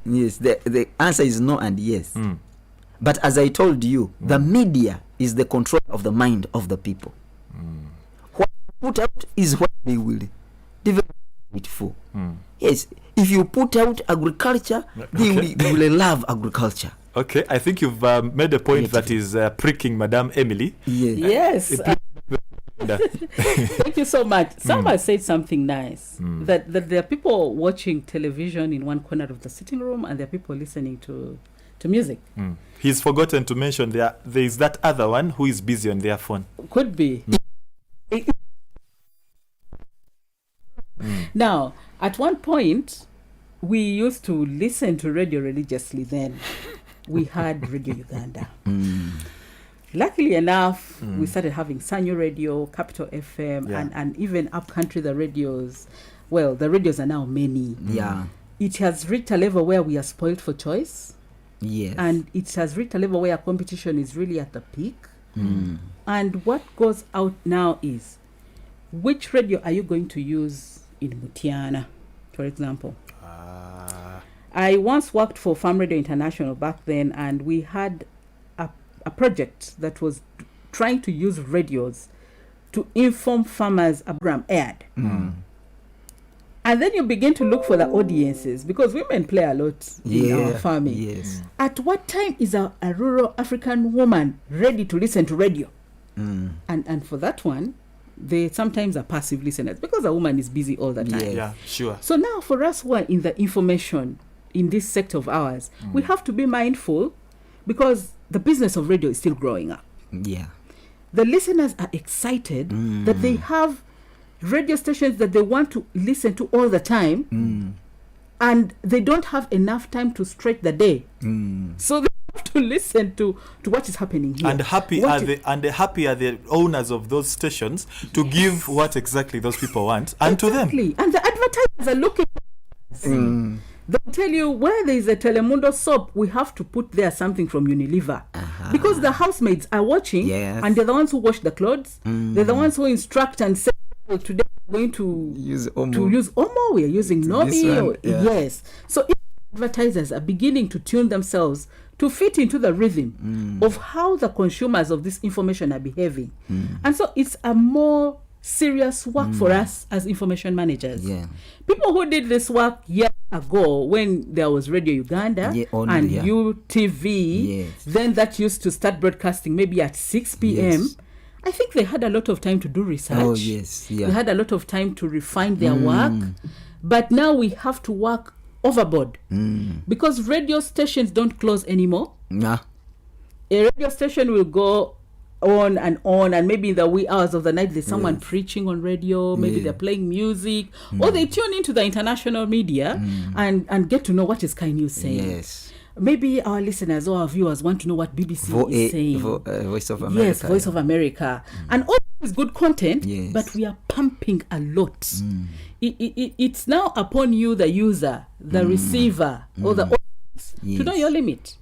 Yes, the answer is no and yes. But as I told you, the media is the control of the mind of the people. What you put out is what they will develop it for. Yes, if you put out agriculture, they will love agriculture. Okay, I think you've made a point that is pricking Madame Emily. Yes. Thank you so much. Someone said something nice, that there are people watching television in one corner of the sitting room and there are people listening to music. He's forgotten to mention there is that other one who is busy on their phone. Could be. Now, at one point, we used to listen to radio religiously then. We had Radio Uganda. Luckily enough, we started having Sanyo Radio, Capital FM, and even upcountry the radios. Well, the radios are now many. Yeah. It has reached a level where we are spoiled for choice. Yes. And it has reached a level where competition is really at the peak. And what goes out now is, which radio are you going to use in Mutiana, for example? I once worked for Farm Radio International back then, and we had a project that was trying to use radios to inform farmers a program aired. And then you begin to look for the audiences, because women play a lot in our farming. Yes. At what time is a rural African woman ready to listen to radio? And for that one, they sometimes are passive listeners because a woman is busy all the time. Yes. Yeah, sure. So now for us who are in the information in this sector of ours, we have to be mindful, because the business of radio is still growing up. Yeah. The listeners are excited that they have radio stations that they want to listen to all the time, and they don't have enough time to stretch the day. So they have to listen to what is happening here. And happy are the owners of those stations to give what exactly those people want, and to them. And the advertisers are looking. They'll tell you, where there is a Telemundo soap, we have to put there something from Unilever. Because the housemaids are watching, and they're the ones who wash the clothes. They're the ones who instruct and say, well, today we're going to use Omo, we are using Nobi. Yes. So advertisers are beginning to tune themselves to fit into the rhythm of how the consumers of this information are behaving. And so it's a more serious work for us as information managers. People who did this work years ago, when there was Radio Uganda and UTV, then that used to start broadcasting maybe at 6 p.m. I think they had a lot of time to do research. They had a lot of time to refine their work. But now we have to work overboard, because radio stations don't close anymore. A radio station will go on, and maybe in the wee hours of the night there's someone preaching on radio, maybe they're playing music, or they tune into the international media and get to know what is Sky News saying. Maybe our listeners or our viewers want to know what BBC is saying. Voice of America. Yes, Voice of America. And all this is good content, but we are pumping a lot. It's now upon you, the user, the receiver, or the audience, to know your limit.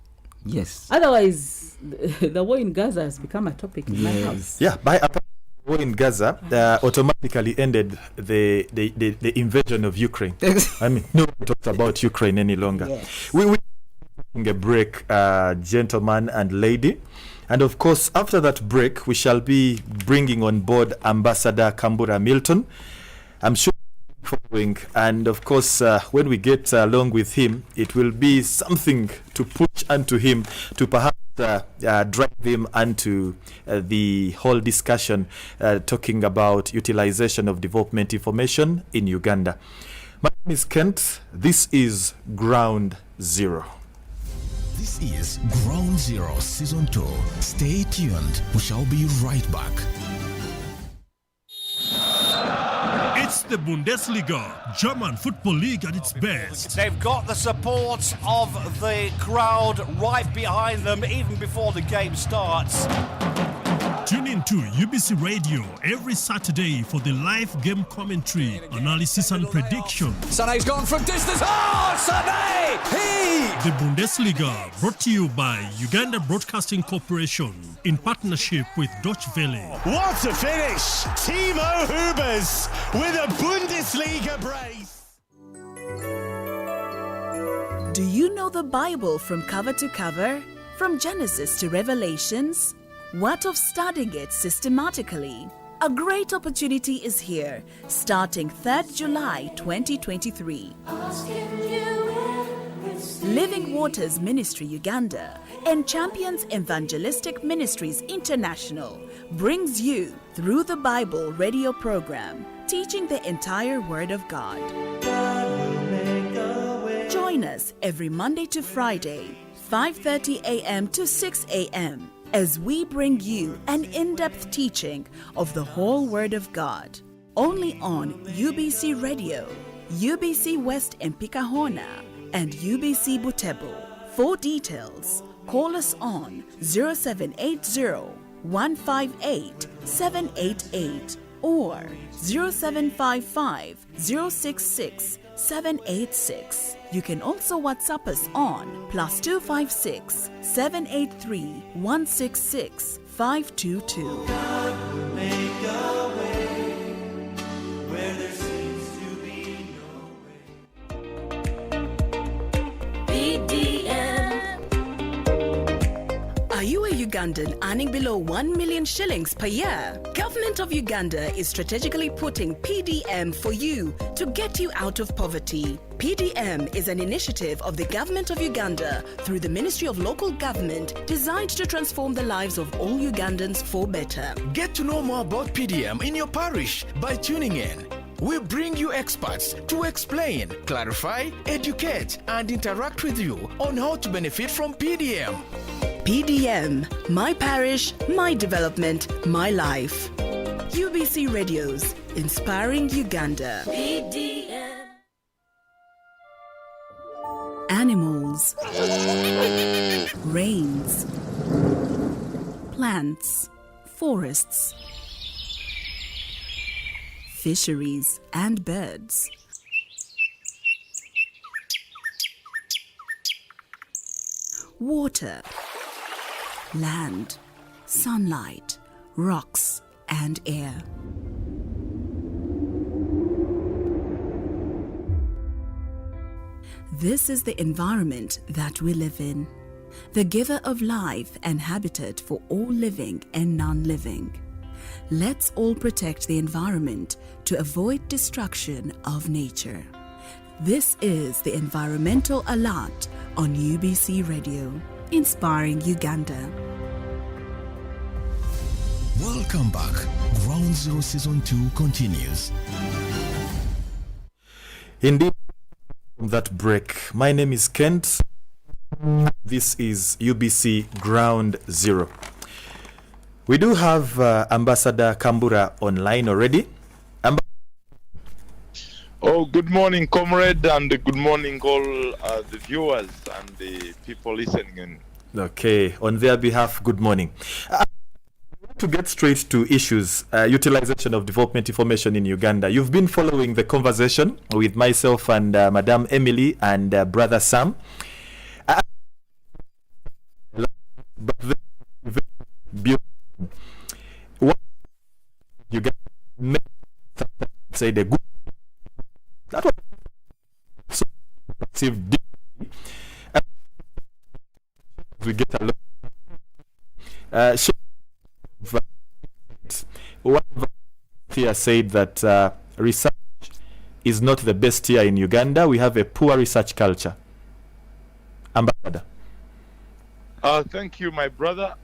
Otherwise, the war in Gaza has become a topic in my house. By the war in Gaza automatically ended the invasion of Ukraine. I mean, no one talks about Ukraine any longer. We taking a break, gentleman and lady. And of course, after that break, we shall be bringing on board Ambassador Kambura Milton. I'm sure following, and of course when we get along with him, it will be something to push onto him to perhaps drive him onto the whole discussion talking about utilization of development information in Uganda. My name is Kent. This is Ground Zero. This is Ground Zero Season 2. Stay tuned. We shall be right back. It's the Bundesliga, German football league at its best. They've got the support of the crowd right behind them even before the game starts. Tune in to UBC Radio every Saturday for the live game commentary, analysis and prediction. Sané's gone from distance. Oh, Sané! The Bundesliga, brought to you by Uganda Broadcasting Corporation in partnership with Deutsche Welle. What a finish! Timo Hubers with a Bundesliga brace. Do you know the Bible from cover to cover? From Genesis to Revelations? What of studying it systematically? A great opportunity is here, starting 3rd July 2023. Living Waters Ministry Uganda and Champions Evangelistic Ministries International brings you Through the Bible radio program, teaching the entire Word of God. Join us every Monday to Friday, 5:30 a.m. to 6 a.m. as we bring you an in-depth teaching of the whole Word of God. Only on UBC Radio, UBC West Mpikahona, and UBC Butebo. For details, call us on 0780 158 788 or 0755 066 786. You can also WhatsApp us on +256 783 166 522. God will make a way where there seems to be no way. PDM. Are you a Ugandan earning below 1 million shillings per year? Government of Uganda is strategically putting PDM for you to get you out of poverty. PDM is an initiative of the Government of Uganda through the Ministry of Local Government designed to transform the lives of all Ugandans for better. Get to know more about PDM in your parish by tuning in. We bring you experts to explain, clarify, educate, and interact with you on how to benefit from PDM. PDM, my parish, my development, my life. UBC Radios, inspiring Uganda. PDM. Animals, rains, plants, forests, fisheries, and birds. Water, land, sunlight, rocks, and air. This is the environment that we live in, the giver of life and habitat for all living and non-living. Let's all protect the environment to avoid destruction of nature. This is the Environmental Alert on UBC Radio, inspiring Uganda. Welcome back. Ground Zero Season 2 continues. Indeed, from that break, my name is Kent. This is UBC Ground Zero. We do have Ambassador Kambura online already. Good morning, comrade, and good morning all the viewers and the people listening in. Okay, on their behalf, good morning. To get straight to issues, utilization of development information in Uganda. You've been following the conversation with myself and Madam Emily and Brother Sam. But what you get say the good that was so perceived differently. We get a lot. One here said that research is not the best here in Uganda. We have a poor research culture. Ambassador. Thank you, my brother.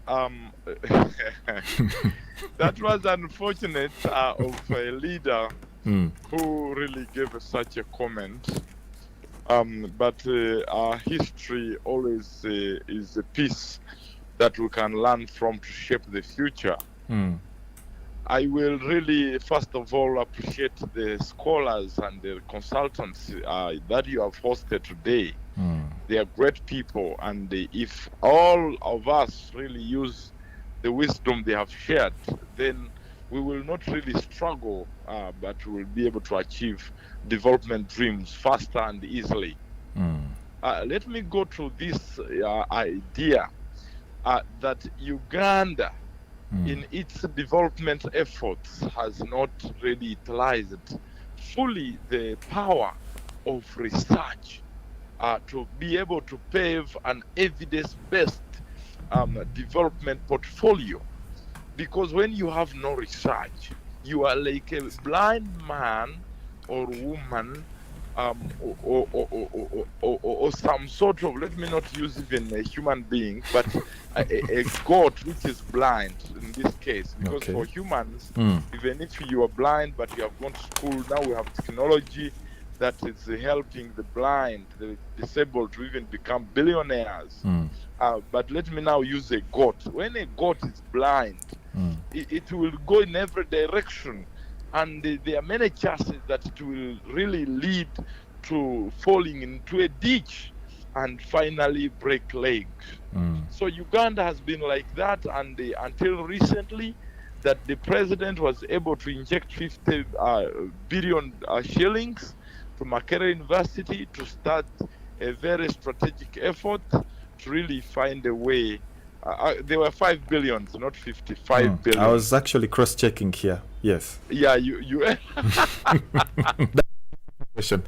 That was unfortunate of a leader who really gave such a comment. But our history always is a piece that we can learn from to shape the future. I will really, first of all, appreciate the scholars and the consultants that you have hosted today. They are great people, and if all of us really use the wisdom they have shared, then we will not really struggle, but we will be able to achieve development dreams faster and easily. Let me go to this idea that Uganda, in its development efforts, has not really utilized fully the power of research to be able to pave an evidence-based development portfolio. Because when you have no research, you are like a blind man or woman, or some sort of, let me not use even a human being, but a goat which is blind in this case. Because for humans, even if you are blind but you have gone to school, now we have technology that is helping the blind, the disabled to even become billionaires. But let me now use a goat. When a goat is blind, it will go in every direction. And there are many chances that it will really lead to falling into a ditch and finally break legs. So Uganda has been like that, and until recently, that the president was able to inject 50 billion shillings to Makerere University to start a very strategic effort to really find a way. There were 5 billions, not 55 billion. I was actually cross-checking here. Yes. Yeah, you. Question.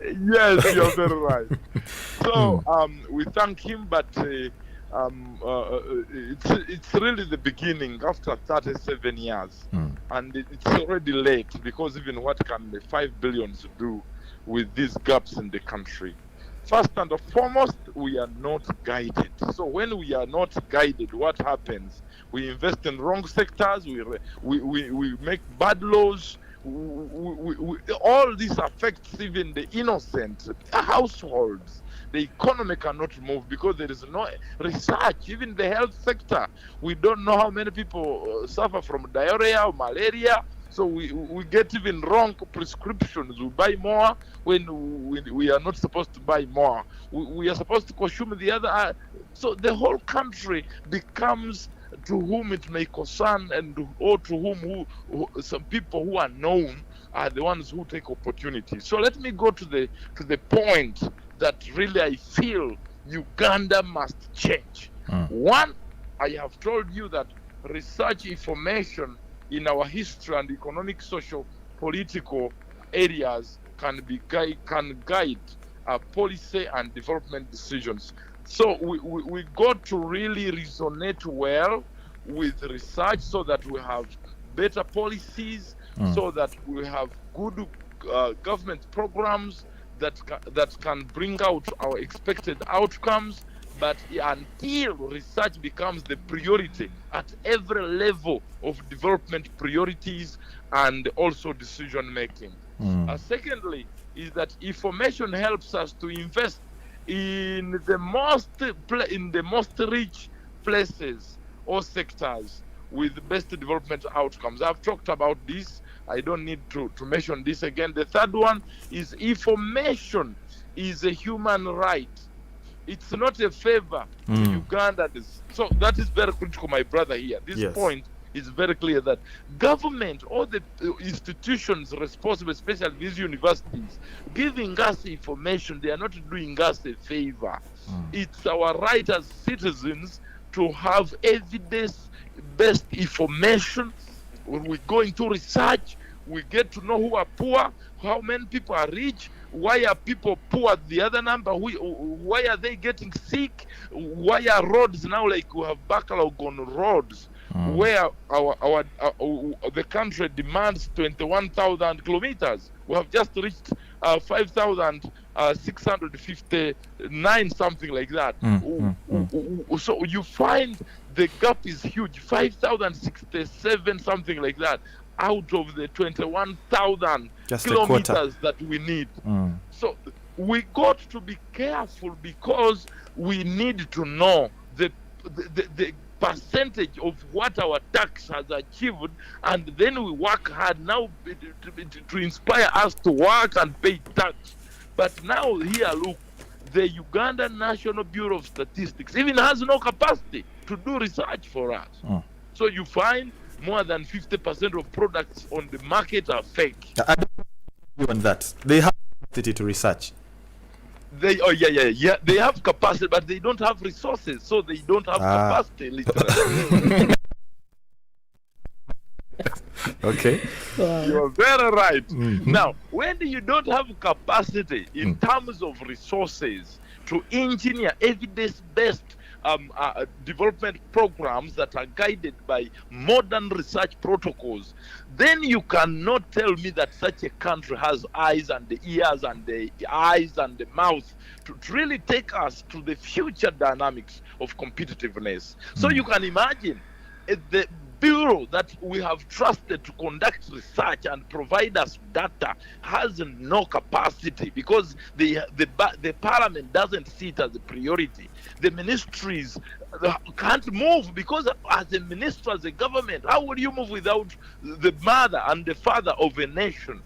Yes, you're very right. So we thank him, but it's really the beginning after 37 years, and it's already late, because even what can the 5 billions do with these gaps in the country? First and foremost, we are not guided. So when we are not guided, what happens? We invest in wrong sectors. We make bad laws. All this affects even the innocent households. The economy cannot move because there is no research. Even the health sector, we don't know how many people suffer from diarrhea or malaria. So we get even wrong prescriptions. We buy more when we are not supposed to buy more. We are supposed to consume the other. So the whole country becomes to whom it may concern, or to whom some people who are known are the ones who take opportunity. So let me go to the point that really I feel Uganda must change. One, I have told you that research information in our history and economic, social, political areas can guide policy and development decisions. So we got to really resonate well with research so that we have better policies, so that we have good government programs that can bring out our expected outcomes. But until research becomes the priority at every level of development priorities and also decision making. Secondly, is that information helps us to invest in the most rich places or sectors with the best development outcomes. I've talked about this. I don't need to mention this again. The third one is information is a human right. It's not a favor to Ugandans. So that is very critical, my brother here. This point is very clear that government, all the institutions responsible, especially these universities, giving us information, they are not doing us a favor. It's our right as citizens to have evidence-based information. When we go into research, we get to know who are poor, how many people are rich, why are people poor at the other number, why are they getting sick, why are roads now like we have backlog on roads, where the country demands 21,000 kilometers. We have just reached 5,659, something like that. So you find the gap is huge, 5,067, something like that, out of the 21,000 kilometers that we need. So we got to be careful, because we need to know the percentage of what our tax has achieved, and then we work hard now to inspire us to work and pay tax. But now here, look, the Uganda National Bureau of Statistics even has no capacity to do research for us. So you find more than 50% of products on the market are fake. I don't agree on that. They have capacity to research. They they have capacity, but they don't have resources, so they don't have capacity, literally. Okay. You're very right. Now, when you don't have capacity in terms of resources to engineer evidence-based development programs that are guided by modern research protocols, then you cannot tell me that such a country has eyes and the ears and the eyes and the mouth to really take us to the future dynamics of competitiveness. So you can imagine the bureau that we have trusted to conduct research and provide us data has no capacity, because the parliament doesn't see it as a priority. The ministries can't move, because as a minister, as a government, how would you move without the mother and the father of a nation?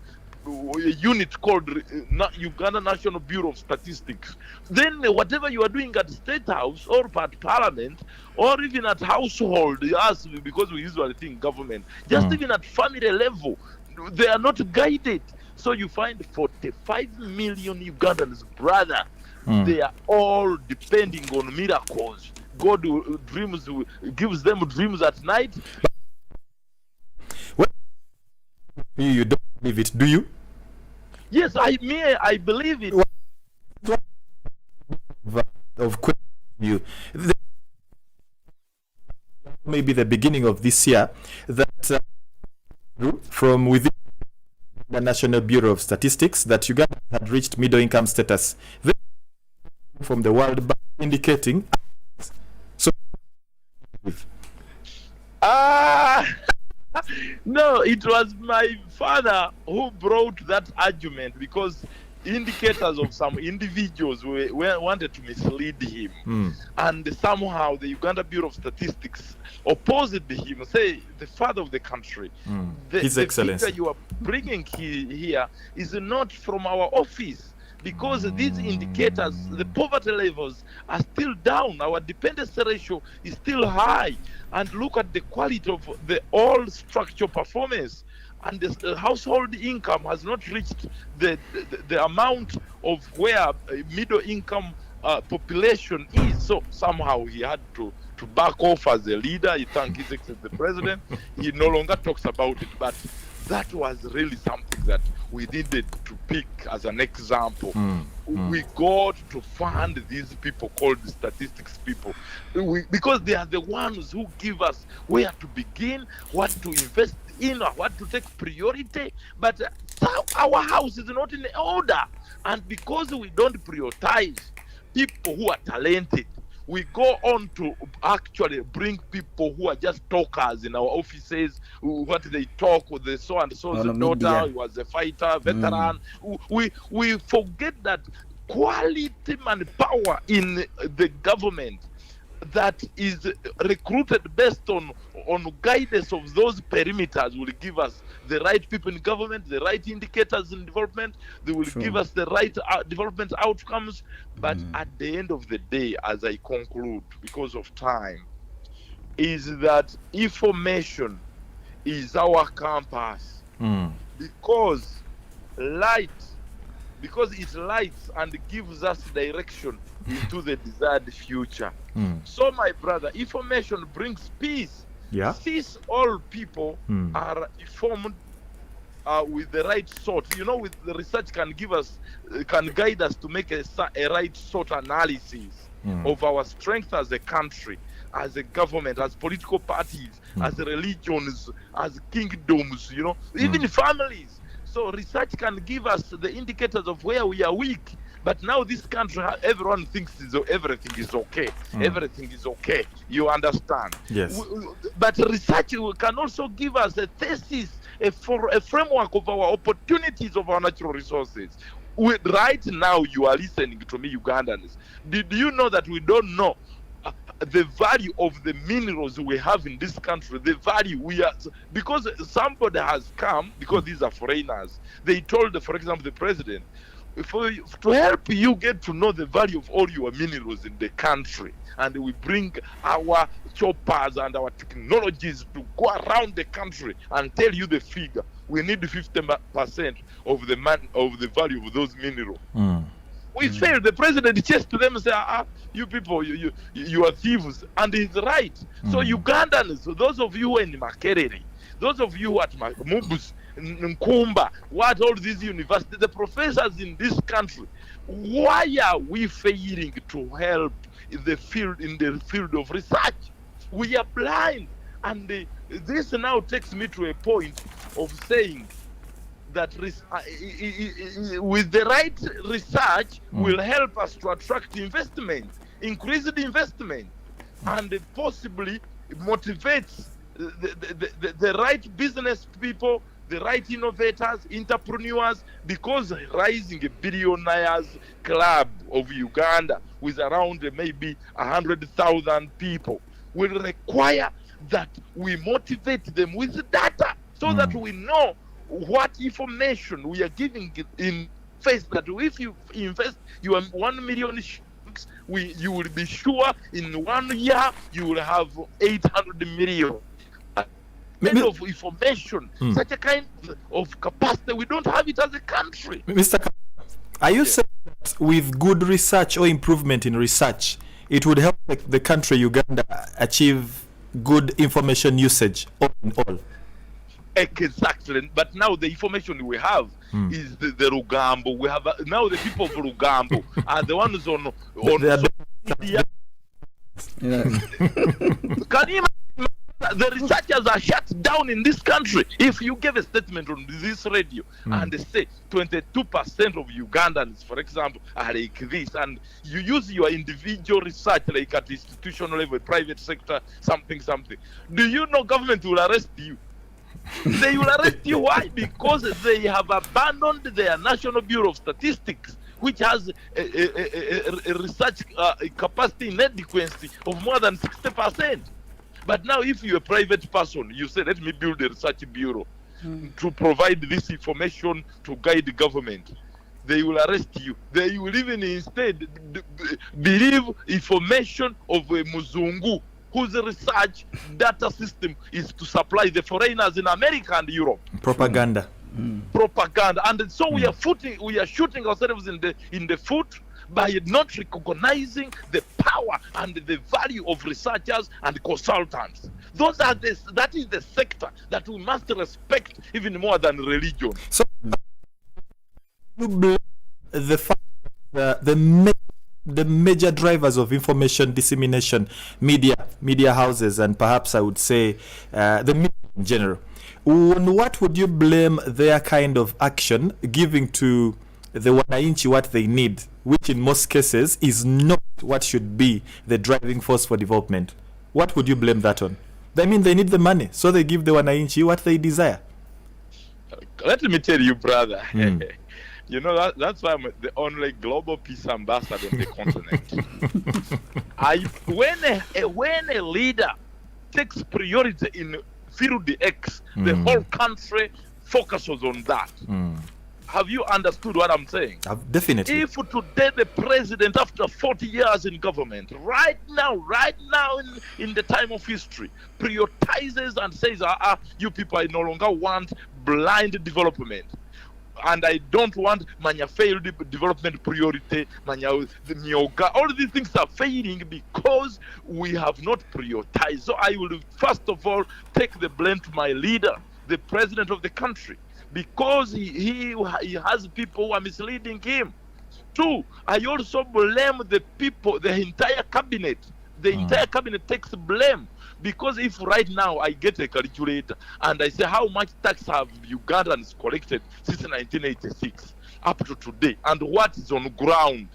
A unit called Uganda National Bureau of Statistics. Then whatever you are doing at State House or at Parliament or even at household, yes, because we usually think government, just even at family level, they are not guided. So you find 45 million Ugandans, brother, they are all depending on miracles. God gives them dreams at night. You don't believe it, do you? Yes, I believe it. Of you, maybe the beginning of this year, that from within the National Bureau of Statistics, that Uganda had reached middle income status, from the World Bank indicating. So, no, it was my father who brought that argument, because indicators of some individuals wanted to mislead him, and somehow the Uganda Bureau of Statistics opposed him. Say, the father of the country, His Excellency, the figure you are bringing here is not from our office. Because these indicators, the poverty levels are still down. Our dependency ratio is still high. And look at the quality of the all structural performance. And the household income has not reached the amount of where middle income population is. So somehow he had to back off as a leader. He thanked His Excellency the President. He no longer talks about it. But that was really something that we needed to pick as an example. We got to fund these people called the statistics people, because they are the ones who give us where to begin, what to invest in, or what to take priority. But our house is not in order, and because we don't prioritize people who are talented, we go on to actually bring people who are just talkers in our offices. What they talk with the so and so's daughter, who was a fighter, veteran. We forget that quality manpower in the government that is recruited based on guidance of those perimeters will give us the right people in government, the right indicators in development. They will give us the right development outcomes. But at the end of the day, as I conclude, because of time, is that information is our compass. Because it lights and gives us direction into the desired future. So, my brother, information brings peace. Since all people are informed with the right sort, with the research can guide us to make a right sort analysis of our strength as a country, as a government, as political parties, as religions, as kingdoms, even families. So research can give us the indicators of where we are weak. But now this country, everyone thinks everything is okay. Everything is okay. You understand? Yes. But research can also give us a thesis, a framework of our opportunities of our natural resources. Right now, you are listening to me, Ugandans. Did you know that we don't know the value of the minerals we have in this country, the value we are, because somebody has come, because these are foreigners, they told, for example, the president, to help you get to know the value of all your minerals in the country, and we bring our choppers and our technologies to go around the country and tell you the figure. We need 50% of the value of those minerals. We failed. The president chased them and said, you people, you are thieves. And he's right. So Ugandans, so those of you who are in Makerere, those of you who are at Mubus, Nkumba, what all these universities, the professors in this country, why are we failing to help in the field of research? We are blind. And this now takes me to a point of saying that with the right research will help us to attract investment, increase the investment, and possibly motivates the right business people, the right innovators, entrepreneurs, because Rising Billionaires Club of Uganda with around maybe 100,000 people will require that we motivate them with data so that we know what information we are giving in face, that if you invest your 1 million shillings, you will be sure in 1 year you will have 800 million. Kind of information, such a kind of capacity, we don't have it as a country. Mr. Are you saying that with good research or improvement in research, it would help the country Uganda achieve good information usage all in all? Exactly, but now the information we have is the Rugambo. We have now the people of Rugambo are the ones on media. Can you imagine? The researchers are shut down in this country. If you give a statement on this radio and they say 22% of Ugandans, for example, are like this, and you use your individual research like at institutional level, private sector, something, do you know government will arrest you? They will arrest you. Why? Because they have abandoned their National Bureau of Statistics, which has a research capacity inadequacy of more than 60%. But now if you're a private person, you say, let me build a research bureau to provide this information to guide the government. They will arrest you. They will even instead believe information of a Muzungu whose research data system is to supply the foreigners in America and Europe. Propaganda. Propaganda. And so we are shooting ourselves in the foot by not recognizing the power and the value of researchers and consultants. That is the sector that we must respect even more than religion. So the fact that the major drivers of information dissemination, media houses, and perhaps I would say the media in general, on what would you blame their kind of action giving to the wananchi what they need, which in most cases is not what should be the driving force for development? What would you blame that on? I mean, they need the money, so they give the wananchi what they desire. Let me tell you, brother, you know, that's why I'm the only global peace ambassador on the continent. When a leader takes priority in field X, the whole country focuses on that. Have you understood what I'm saying? Definitely. If today the president, after 40 years in government, right now in the time of history, prioritizes and says, you people, I no longer want blind development. And I don't want manya failed development priority, manya the myoga. All these things are failing because we have not prioritized. So I will first of all take the blame to my leader, the president of the country, because he has people who are misleading him. Two, I also blame the people, the entire cabinet. The entire cabinet takes blame. Because if right now I get a calculator and I say how much tax have Ugandans collected since 1986 up to today and what is on ground,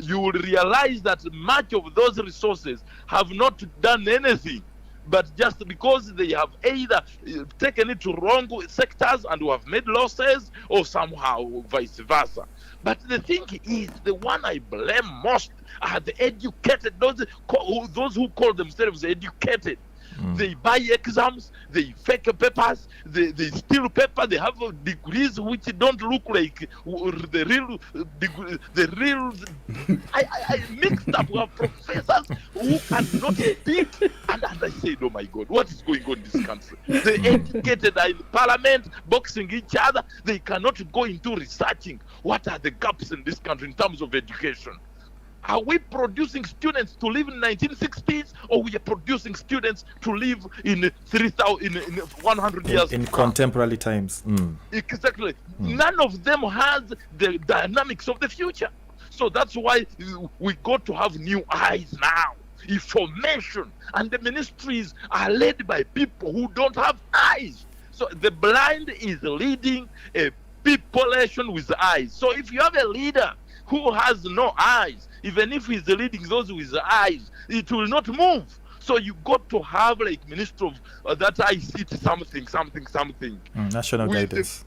you will realize that much of those resources have not done anything but just because they have either taken it to wrong sectors and have made losses, or somehow vice versa. But the thing is, the one I blame most are the educated, those who call themselves educated. They buy exams, they fake papers, they steal paper, they have degrees which don't look like the real degree. I mixed up with professors who cannot speak, and I said, oh my God, what is going on in this country? The educated are in parliament boxing each other. They cannot go into researching what are the gaps in this country in terms of education. Are we producing students to live in 1960s, or we are producing students to live in 100 years? In contemporary times. Exactly. None of them has the dynamics of the future. So that's why we got to have new eyes now. Information. And the ministries are led by people who don't have eyes. So the blind is leading a population with eyes. So if you have a leader who has no eyes, even if he's leading those with eyes, it will not move. So you got to have like minister of that ICT something. National guidance.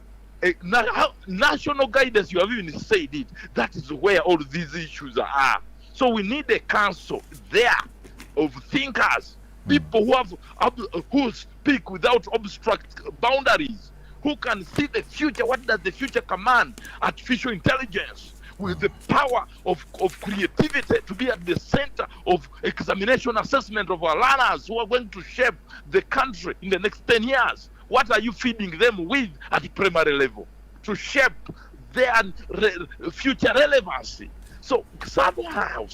National guidance, you have even said it. That is where all these issues are. So we need a council there of thinkers, people who speak without abstract boundaries, who can see the future. What does the future command? Artificial intelligence, with the power of creativity to be at the center of examination assessment of our learners who are going to shape the country in the next 10 years. What are you feeding them with at the primary level to shape their future relevancy? So somehow,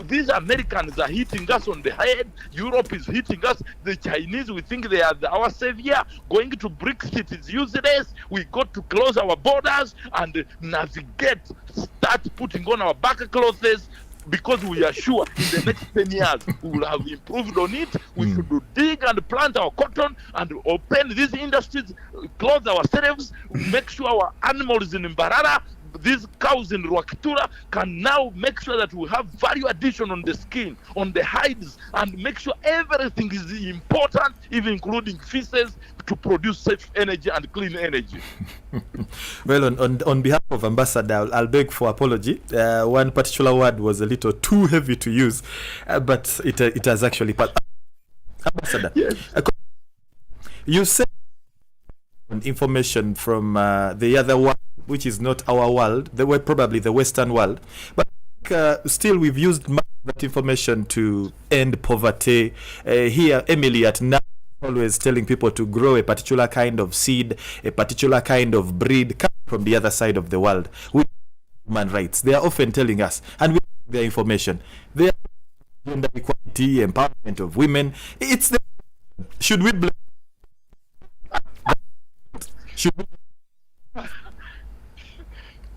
these Americans are hitting us on the head. Europe is hitting us. The Chinese, we think they are our savior. Going to Brexit is useless. We got to close our borders and navigate, start putting on our back clothes, because we are sure in the next 10 years we will have improved on it. We should dig and plant our cotton and open these industries, clothe ourselves, make sure our animals in Mbarara, these cows in Rwakitura, can now make sure that we have value addition on the skin, on the hides, and make sure everything is important, even including feces, to produce safe energy and clean energy. Well, on behalf of Ambassador, I'll beg for apology. One particular word was a little too heavy to use, but it has actually passed. Ambassador, yes. You said information from the other world, which is not our world. They were probably the Western world, but still we've used much of that information to end poverty. Here, Emily at Nile always telling people to grow a particular kind of seed, a particular kind of breed coming from the other side of the world. We human rights. They are often telling us, and we have their information. They are gender equality, empowerment of women. It's the should we blame? Should we?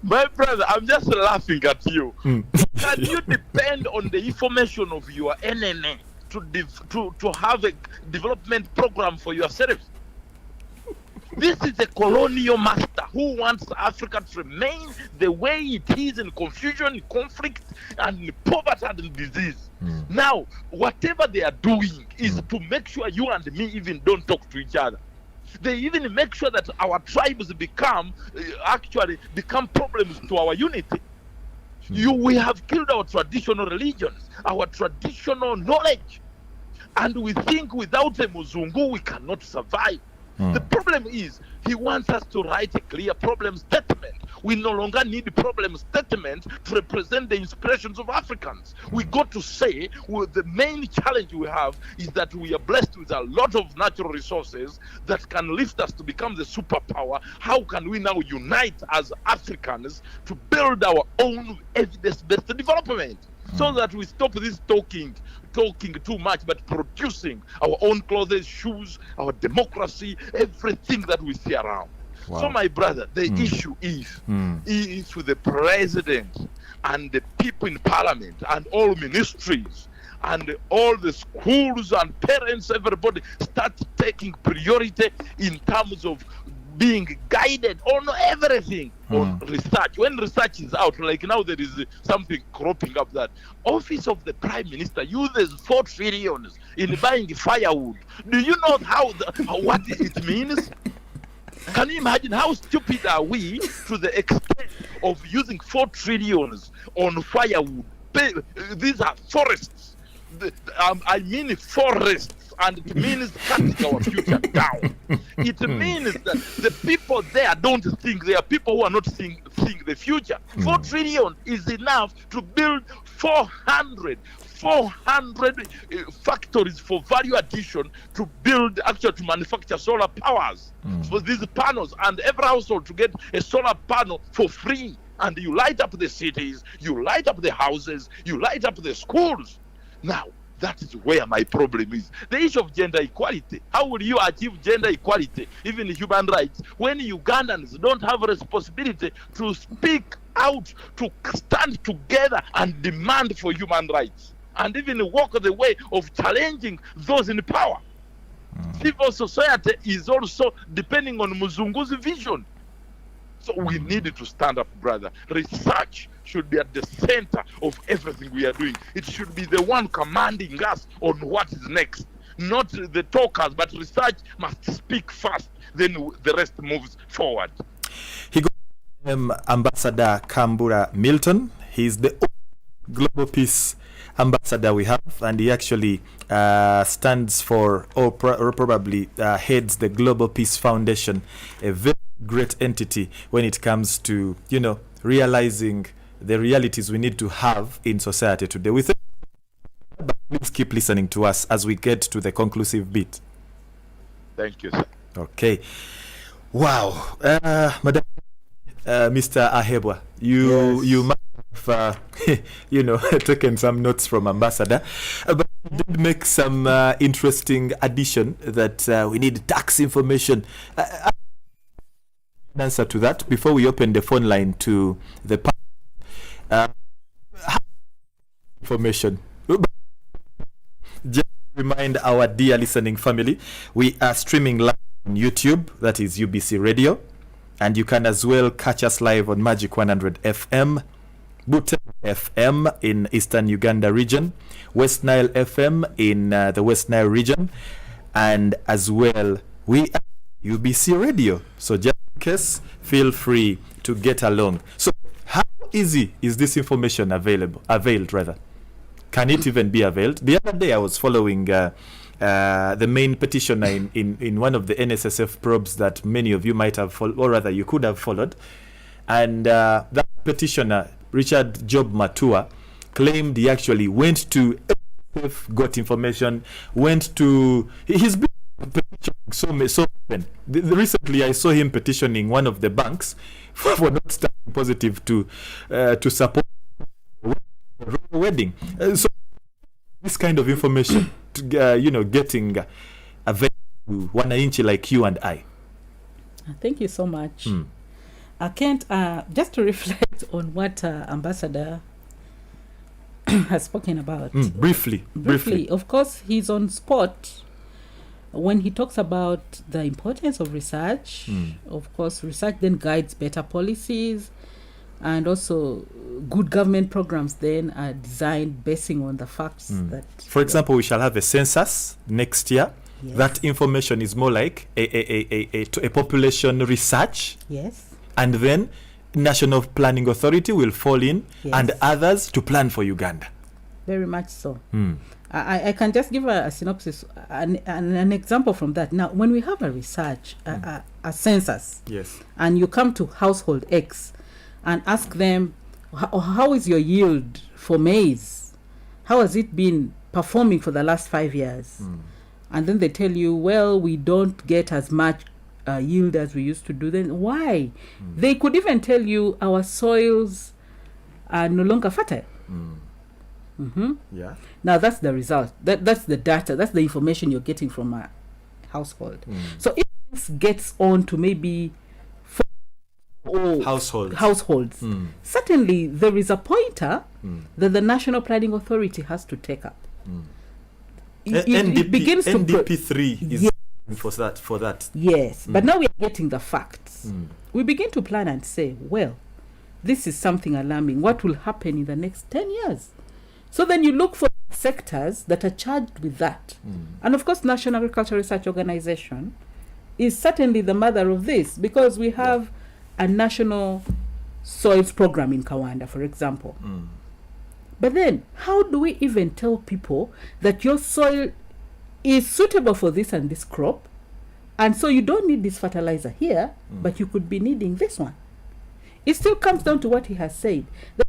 My brother, I'm just laughing at you. Can you depend on the information of your enemy to have a development program for yourself? This is a colonial master who wants Africa to remain the way it is, in confusion, conflict, and poverty and disease. Now, whatever they are doing is to make sure you and me even don't talk to each other. They even make sure that our tribes become problems to our unity. We have killed our traditional religions, our traditional knowledge, and we think without a Muzungu we cannot survive. The problem is he wants us to write a clear problem statement. We no longer need a problem statement to represent the inspirations of Africans. We got to say, the main challenge we have is that we are blessed with a lot of natural resources that can lift us to become the superpower. How can we now unite as Africans to build our own evidence-based development? So that we stop this talking too much, but producing our own clothes, shoes, our democracy, everything that we see around. Wow. So, my brother, the issue is with the president and the people in parliament and all ministries and all the schools and parents, everybody start taking priority in terms of being guided on everything, on research. When research is out, like now there is something cropping up that Office of the Prime Minister uses 4 trillion in buying firewood. Do you know what it means? Can you imagine how stupid are we to the extent of using 4 trillion on firewood? These are forests. I mean forests. And it means cutting our future down. It means that the people there don't think. There are people who are not seeing the future. 4 trillion is enough to build 400 factories for value addition to manufacture solar powers for these panels, and every household to get a solar panel for free. And you light up the cities, you light up the houses, you light up the schools. Now, that is where my problem is. The issue of gender equality. How will you achieve gender equality, even human rights, when Ugandans don't have a responsibility to speak out, to stand together and demand for human rights, and even walk the way of challenging those in power? Civil society is also depending on Muzungu's vision. So we need to stand up, brother. Research should be at the center of everything we are doing. It should be the one commanding us on what is next. Not the talkers, but research must speak first. Then the rest moves forward. He goes Ambassador Kambura Milton. He's the Global Peace Ambassador we have, and he actually stands for, or probably heads the Global Peace Foundation, a very great entity when it comes to, realizing the realities we need to have in society today. We think, but please keep listening to us as we get to the conclusive bit. Thank you, sir. Okay. Wow. Madam, Mr. Ahebwa, you must have, taken some notes from Ambassador, but you did make some interesting addition that we need tax information. Answer to that before we open the phone line to the information. Just remind our dear listening family, we are streaming live on YouTube, that is UBC Radio, and you can as well catch us live on Magic 100 FM, Butebo FM in Eastern Uganda region, West Nile FM in the West Nile region, and as well we are UBC Radio. So just in case, feel free to get along. So how easy is this information availed rather? Can it even be availed? The other day I was following the main petitioner in one of the NSSF probes that many of you might have followed, or rather you could have followed, and that petitioner, Richard Job Matua, claimed he actually went to NSSF, got information, went to, he's been petitioning so often. Recently I saw him petitioning one of the banks for not standing positive to support wedding. So this kind of information, getting available to wananchi like you and I. Thank you so much. Kent, just to reflect on what Ambassador has spoken about. Briefly. Of course, he's on spot when he talks about the importance of research. Of course, research then guides better policies, and also good government programs then are designed basing on the facts that... For example, we shall have a census next year. Yes. That information is more like a population research. Yes. And then National Planning Authority will fall in, and others to plan for Uganda. Very much so. I can just give a synopsis, an example from that. Now, when we have a research, a census, and you come to household X and ask them, how is your yield for maize? How has it been performing for the last 5 years? And then they tell you, well, we don't get as much yield as we used to do. Then why? They could even tell you our soils are no longer fertile. Yeah. Now that's the result. That's the data. That's the information you're getting from a household. So if this gets on to maybe households, certainly there is a pointer that the National Planning Authority has to take up. It begins to NDP3 is for that. Yes, but now we are getting the facts. We begin to plan and say, well, this is something alarming. What will happen in the next 10 years? So then you look for sectors that are charged with that. And of course, National Agricultural Research Organization is certainly the mother of this, because we have a national soils program in Kawanda, for example. But then, how do we even tell people that your soil is suitable for this and this crop, and so you don't need this fertilizer here, but you could be needing this one? It still comes down to what he has said. The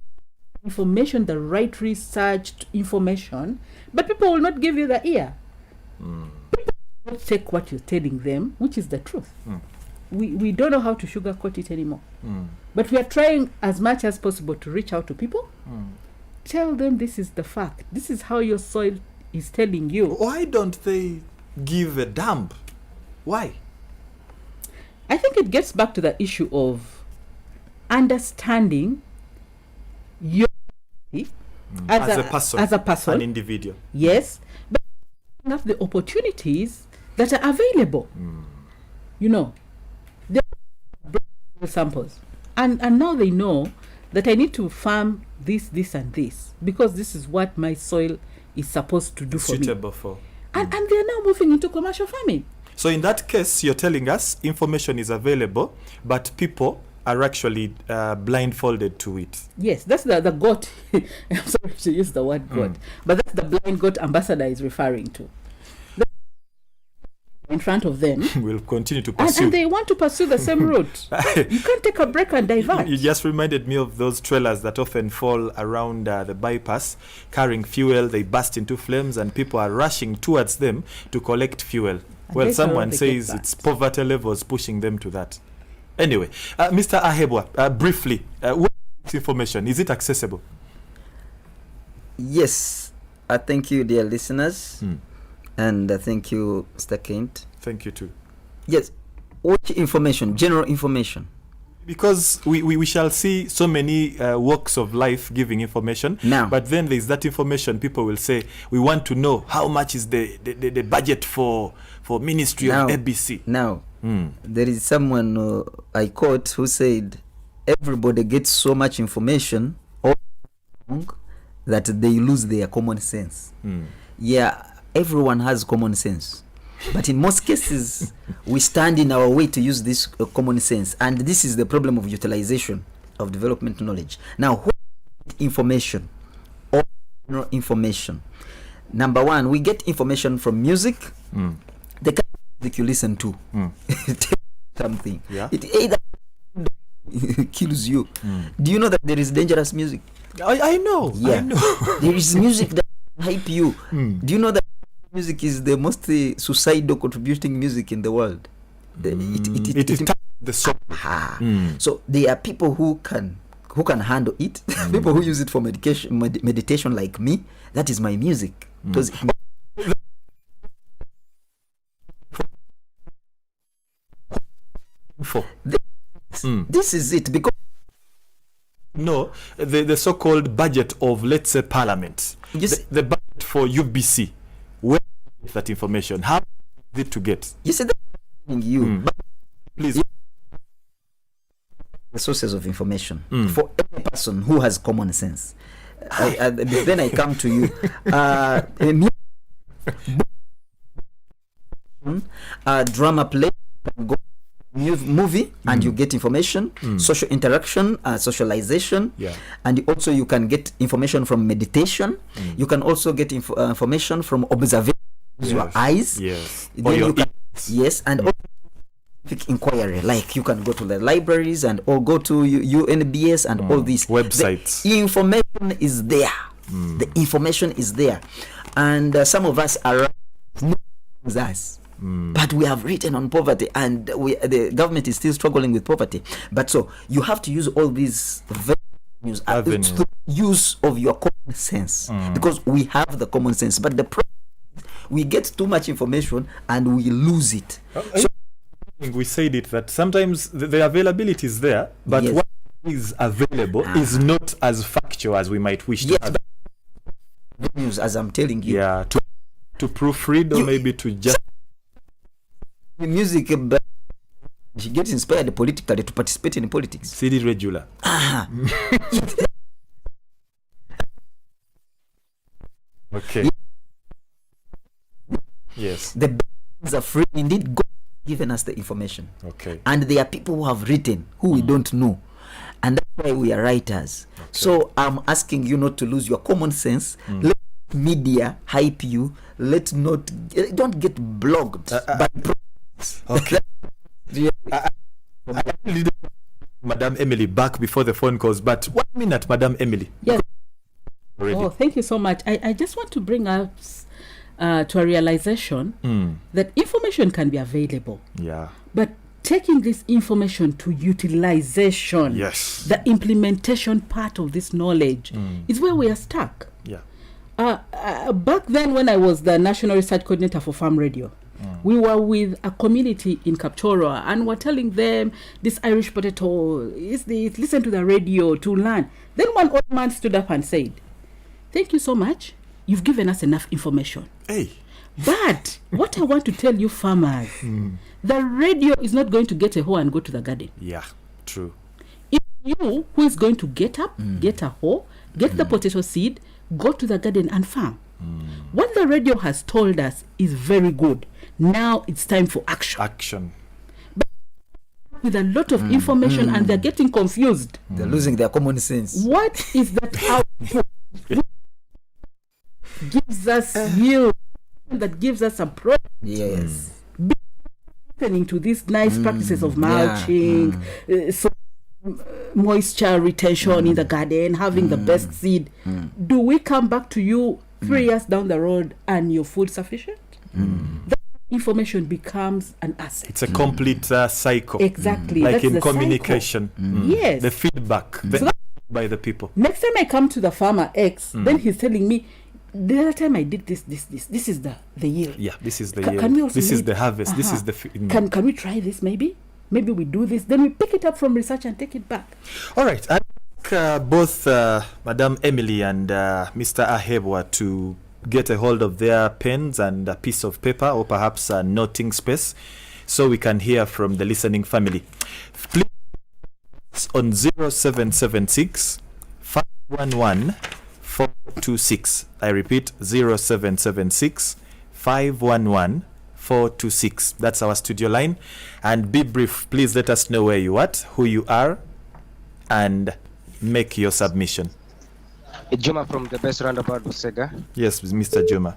information, the right researched information, but people will not give you the ear. People will not take what you're telling them, which is the truth. We don't know how to sugarcoat it anymore. But we are trying as much as possible to reach out to people. Tell them this is the fact. This is how your soil is telling you. Why don't they give a dump? Why? I think it gets back to the issue of understanding your as a person, an individual. Yes, but have the opportunities that are available. You know, there are samples, and now they know that I need to farm this and this, because this is what my soil is supposed to do for me. Suitable for. And they're now moving into commercial farming. So in that case, you're telling us information is available, but people are actually blindfolded to it. Yes, that's the goat. I'm sorry to use the word goat, but that's the blind goat ambassador is referring to. In front of them, will continue to pursue. And they want to pursue the same route. You can't take a break and divert. You just reminded me of those trailers that often fall around the bypass, carrying fuel. They burst into flames, and people are rushing towards them to collect fuel. Well, someone says it's poverty levels pushing them to that. Anyway, Mr. Ahebwa, briefly, what information? Is it accessible? Yes. Thank you, dear listeners. And thank you, Mr. Kent. Thank you too. Yes. What information? General information. Because we shall see so many walks of life giving information. Now, but then there's that information people will say, we want to know how much is the budget for Ministry of ABC. Now, there is someone I quote who said, everybody gets so much information all along that they lose their common sense. Yeah, everyone has common sense, but in most cases we stand in our way to use this common sense, and this is the problem of utilization of development knowledge. Now, what information or information? Number one, we get information from music. The kind of music you listen to something, it either kills you. Do you know that there is dangerous music? I know. Yeah, I know. There is music that hype you. Do you know that music is the most suicidal contributing music in the world? It the soul. So there are people who can handle it. People who use it for meditation, like me. That is my music. This is it, because the so-called budget of, let's say, Parliament, the budget for UBC, where is that information? How is it to get? You said that please. The sources of information for any person who has common sense. Then I come to you. Drama play, movie, and you get information. Social interaction, socialization, and also you can get information from meditation. You can also get information from observation, your eyes. Or your ears. And also inquiry, like you can go to the libraries and or go to UNBS and all these websites. The information is there. The information is there, and some of us are us. But we have written on poverty, and the government is still struggling with poverty. But so you have to use all these use of your common sense, because we have the common sense. But the problem is we get too much information and we lose it. So we said it that sometimes the availability is there, but what is available is not as factual as we might wish to have. News, as I'm telling you, to proofread, or maybe to just music, but she gets inspired politically to participate in politics. CD regular. Okay. Yes. The things are free. Indeed, God has given us the information. Okay. And there are people who have written who we don't know. And that's why we are writers. Okay. So I'm asking you not to lose your common sense. Let media hype you. Don't get blogged by okay. I really don't Madam Emily back before the phone calls, but 1 minute, Madam Emily. Yes. Already. Oh, thank you so much. I just want to bring us to a realization that information can be available. Yeah. But taking this information to utilization, yes, the implementation part of this knowledge is where we are stuck. Yeah. Back then, when I was the National Research Coordinator for Farm Radio, we were with a community in Kapchorwa and were telling them this Irish potato is this, listen to the radio to learn. Then one old man stood up and said, "Thank you so much. You've given us enough information." Hey. But what I want to tell you farmers, the radio is not going to get a hoe and go to the garden. Yeah, true. It's you who is going to get up, get a hoe, get the potato seed, go to the garden and farm. What the radio has told us is very good. Now it's time for action. But with a lot of information and they're getting confused. They're losing their common sense. What is that output? Gives us yield, that gives us a product. Yes. Listening to these nice practices of mulching, moisture retention in the garden, having the best seed. Do we come back to you 3 years down the road and you're food sufficient? That information becomes an asset. It's a complete cycle. Exactly. Like That's in the communication. Yes. The feedback by the people. Next time I come to the farmer X, then he's telling me, the other time I did this is the yield. Yeah, this is the yield. Can we also this is the harvest. This is the can we try this maybe we do this, then we pick it up from research and take it back. All right. I like both Madam Emily and Mr. Ahebwa to get a hold of their pens and a piece of paper, or perhaps a noting space, so we can hear from the listening family. Please on 0776 511 426. I repeat, 0776 511 426. That's our studio line. And be brief. Please let us know where you are, who you are, and make your submission. Juma from the best roundabout Busega. Yes, Mr. Juma.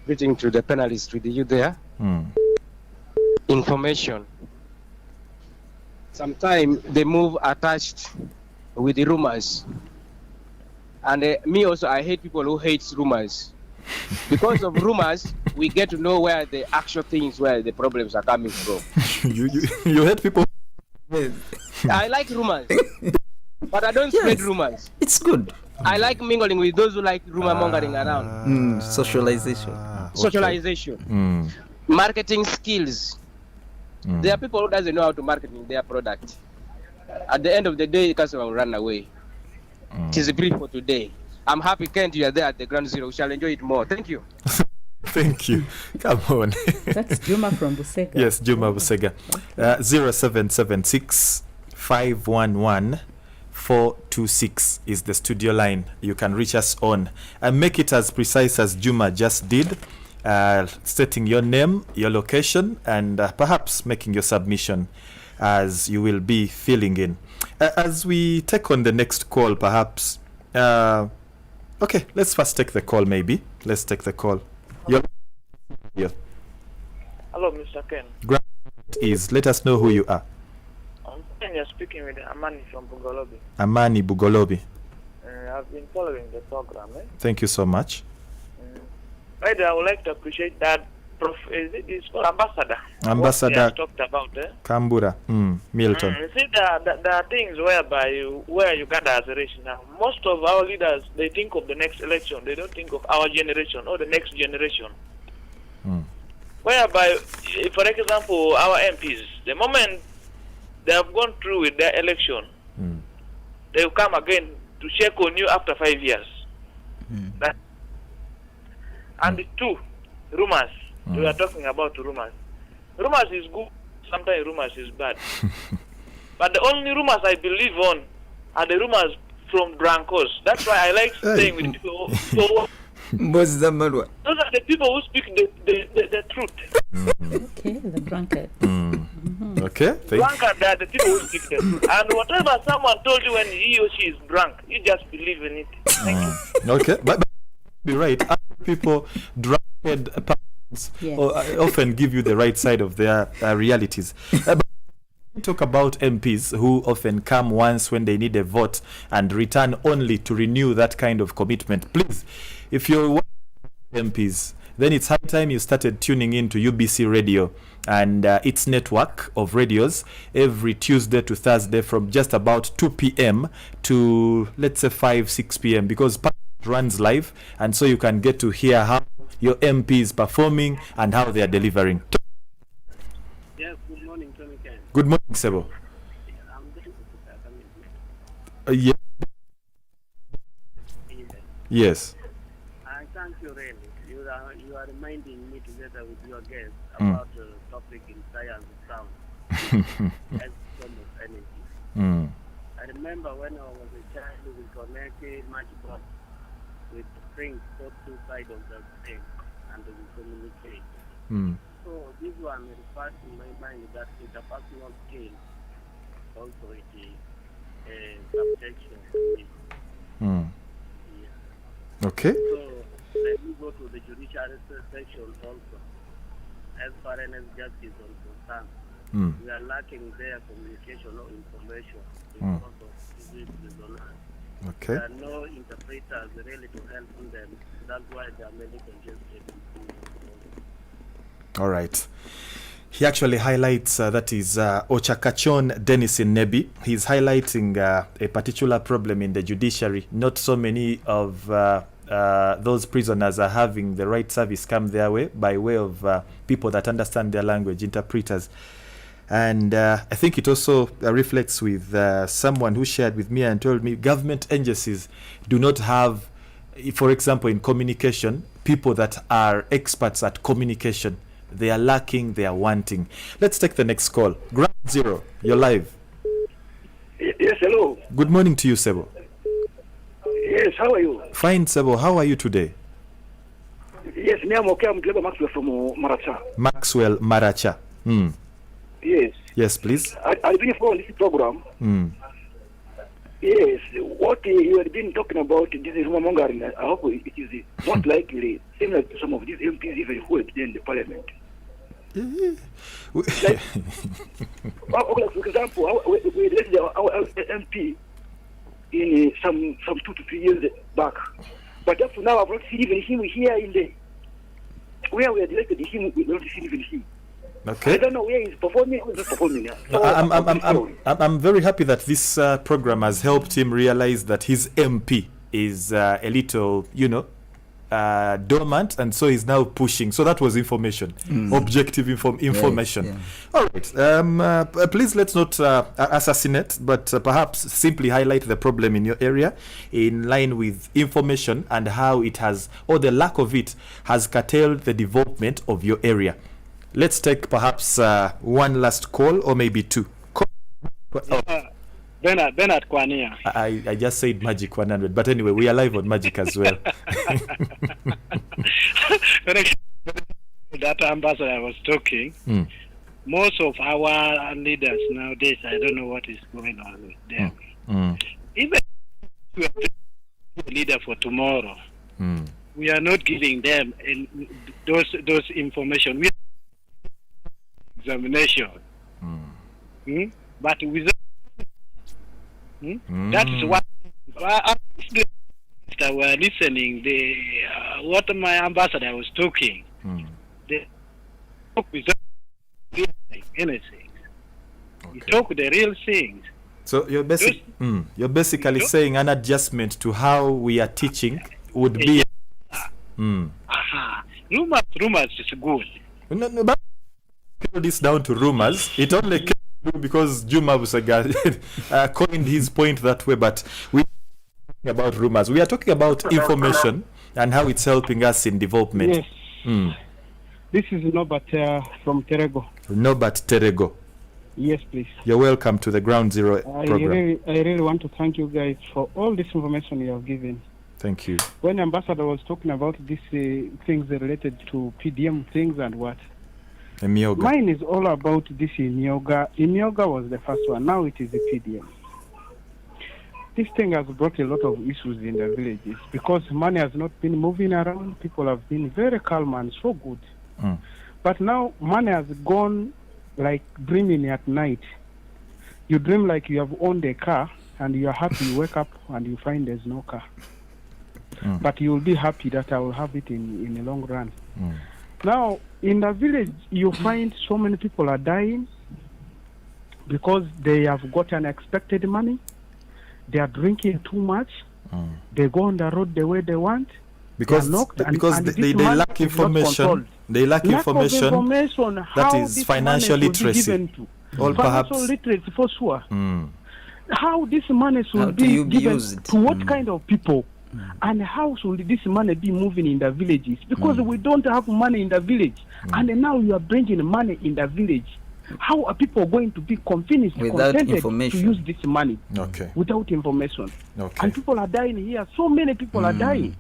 Greeting to the panelists with you there. Information. Sometimes they move attached with the rumors. And me also, I hate people who hate rumors. Because of rumors, we get to know where the actual things, where the problems are coming from. you hate people. I like rumors, but I don't spread rumors. It's good. I like mingling with those who like rumor mongering around. Socialization. Socialization. Marketing skills. There are people who doesn't know how to market their product. At the end of the day, the customer will run away. It is a brief for today. I'm happy, Kent, you are there at the Ground Zero. We shall enjoy it more. Thank you. Thank you. Come on. That's Juma from Busega. Yes, Juma Busega. 0776 511 426 is the studio line. You can reach us on and make it as precise as Juma just did, stating your name, your location, and perhaps making your submission as you will be filling in. As we take on the next call, perhaps. Okay, let's first take the call, maybe. Let's take the call. Yeah. Hello, Mr. Ken. Let us know who you are. You're speaking with Amani from Bugolobi. Amani Bugolobi. I've been following the program. Thank you so much. I would like to appreciate that it's called Ambassador. Ambassador talked about Kambura, Milton. You see, there are things where Uganda has a race now. Most of our leaders, they think of the next election. They don't think of our generation or the next generation. Whereby, for example, our MPs, the moment they have gone through with their election, they will come again to check on you after 5 years. And the two, rumors. We are talking about rumors. rumors is good, sometimes rumors is bad. But the only rumors I believe on are the rumors from Brancos. That's why I like staying with people. Those are the people who speak the truth. Okay, the drunkard. Okay, drunkard are the people who speak the truth. And whatever someone told you when he or she is drunk, you just believe in it. Thank you. Okay, but be right. People drunkard often give you the right side of their realities. We talk about MPs who often come once when they need a vote and return only to renew that kind of commitment. Please, if you're one of MPs, then it's high time you started tuning in to UBC Radio and its network of radios every Tuesday to Thursday from just about 2 p.m. to, let's say, 5-6 p.m. because Parliament runs live, and so you can get to hear how your MP is performing and how they are delivering. Yes, good morning, Tony Ken. Good morning, Sebo. Yeah. Yes. I thank you, really. You are reminding me together with your guests about the topic in science and sound as form of energy. I remember when I was a child, we connected matchbox with strings, both two sides of the string, and we communicate. So this one refers to my mind that it's a personal skill. Also, it is a subjection. Okay. So let me go to the judiciary section also. As far as justice is concerned, we are lacking their communication or information because of this dissonance. Okay. There are no interpreters really to help them. That's why there are many congested. All right. He actually highlights that is Ochakachon Dennis in Nebi. He's highlighting a particular problem in the judiciary. Not so many of those prisoners are having the right service come their way by way of people that understand their language, interpreters. And I think it also reflects with someone who shared with me and told me government agencies do not have, for example, in communication, people that are experts at communication. They are lacking, they are wanting. Let's take the next call. Ground Zero, you're live. Yes, hello. Good morning to you, Sebo. Yes, how are you? Fine, Sebo. How are you today? Yes, me, I'm okay. I'm Gleba Maxwell from Maracha. Maxwell Maracha. Yes. Yes, please. I've been following this program. Yes, what you have been talking about, this is rumor-mongering. I hope it is not likely, similar to some of these MPs even who have been in the parliament. Like, for example, we elected our MP in some 2 to 3 years back. But up to now, I've not seen even him here in the... Where we had elected him, we don't see even him. Okay. I don't know where he's performing or not performing. So I'm very happy that this program has helped him realize that his MP is a little, dormant, and so he's now pushing. So that was information, objective information. Yes, All right. Please let's not assassinate, but perhaps simply highlight the problem in your area in line with information and how it has, or the lack of it, has curtailed the development of your area. Let's take perhaps one last call or maybe two. Bernard Kwania. I just said Magic 100, but anyway, we are live on Magic as well. That ambassador I was talking, most of our leaders nowadays, I don't know what is going on with them. Even if we are a leader for tomorrow, we are not giving them those information. We examination, but without that is what were listening. What my ambassador was talking, they talk without anything. We talk the real things. So you're basically saying an adjustment to how we are teaching would be. Rumors is good. No, but this down to rumors. It only came because Juma Busaga coined his point that way, but we are talking about rumors. We are talking about information and how it's helping us in development. Yes. This is Norbert from Terego. Norbert Terego. Yes, please. You're welcome to the Ground Zero program. I really want to thank you guys for all this information you have given. Thank you. When Ambassador was talking about these things related to PDM things and what? Emyoga. Mine is all about this Emyoga. Emyoga was the first one. Now it is the PDM. This thing has brought a lot of issues in the villages because money has not been moving around. People have been very calm and so good. But now money has gone like dreaming at night. You dream like you have owned a car and you are happy. You wake up and you find there's no car. But you will be happy that I will have it in the long run. Now, in the village, you find so many people are dying because they have got unexpected money. They are drinking too much. They go on the road the way they want. Because they lack information. They lack information that is financial literacy. Or perhaps financial literacy for sure. How this money should be given to what kind of people? And how should this money be moving in the villages? Because we don't have money in the village. And now you are bringing money in the village. How are people going to be convinced without to information use this money? Without information. And people are dying here. So many people are dying.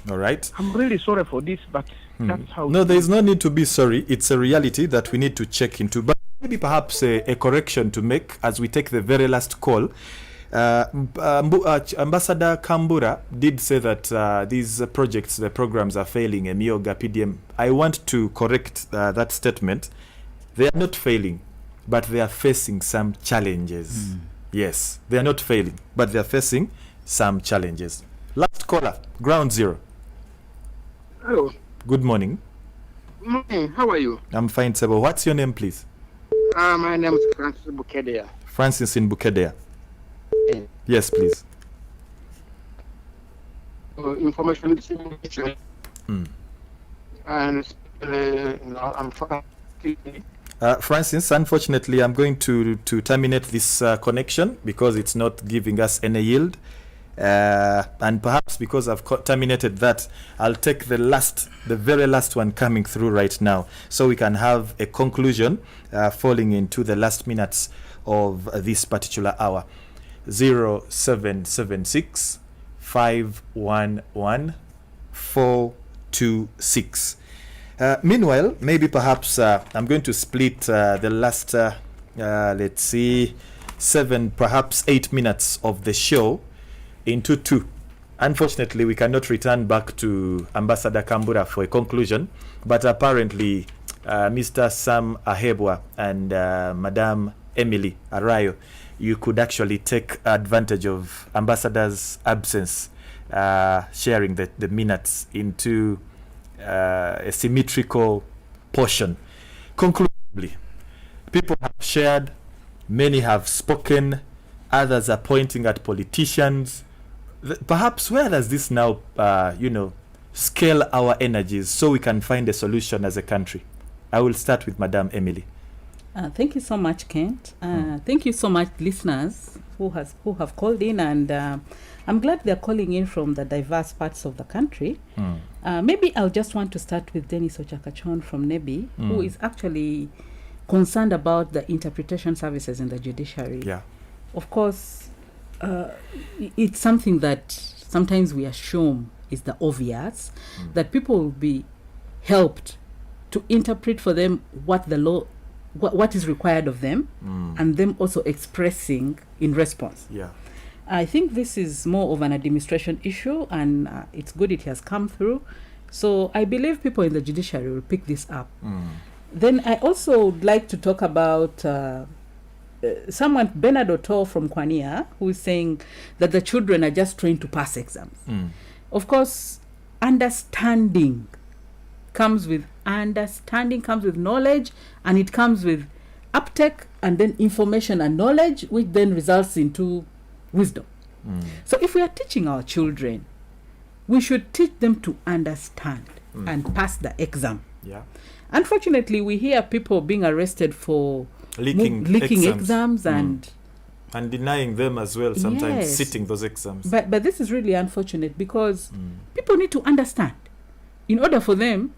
All right. I'm really sorry for this, but that's how. No, there is no need to be sorry. It's a reality that we need to check into. But maybe perhaps a correction to make as we take the very last call. Ambassador Kambura did say that these projects, the programs are failing, Emyoga, PDM. I want to correct that statement. They are not failing, but they are facing some challenges. Yes, they are not failing, but they are facing some challenges. Last caller, Ground Zero. Hello. Good morning. Morning. How are you? I'm fine, Sebo. What's your name, please? My name is Francis Bukedea. Francis in Bukedea. Yes, please. Information and I'm Francis, unfortunately, I'm going to terminate this connection because it's not giving us any yield. And perhaps because I've terminated that, I'll take the very last one coming through right now, so we can have a conclusion falling into the last minutes of this particular hour. 0776 511 426. Meanwhile, maybe perhaps I'm going to split the last, let's see, 7, perhaps 8 minutes of the show into 2. Unfortunately, we cannot return back to Ambassador Kambura for a conclusion, but apparently Mr. Sam Ahebwa and Madame Emily Arayo, you could actually take advantage of Ambassador's absence, sharing the minutes into a symmetrical portion. Conclusively, people have shared, many have spoken, others are pointing at politicians. Perhaps where does this now, scale our energies so we can find a solution as a country? I will start with Madame Emily. Thank you so much, Kent. Thank you so much, listeners who have called in, and I'm glad they're calling in from the diverse parts of the country. Maybe I'll just want to start with Dennis Ochakachon from NEBI, who is actually concerned about the interpretation services in the judiciary. Yeah. Of course, it's something that sometimes we assume is the obvious, that people will be helped to interpret for them what the law, what is required of them, and them also expressing in response. Yeah. I think this is more of an administration issue, and it's good it has come through. So I believe people in the judiciary will pick this up. Then I also would like to talk about someone, Bernard Otto from Kwania, who is saying that the children are just trained to pass exams. Of course, understanding comes with knowledge, and it comes with uptake, and then information and knowledge, which then results into wisdom. So if we are teaching our children, we should teach them to understand and pass the exam. Yeah. Unfortunately, we hear people being arrested for leaking exams and denying them as well, sometimes Yes. sitting those exams. But this is really unfortunate, because people need to understand in order for them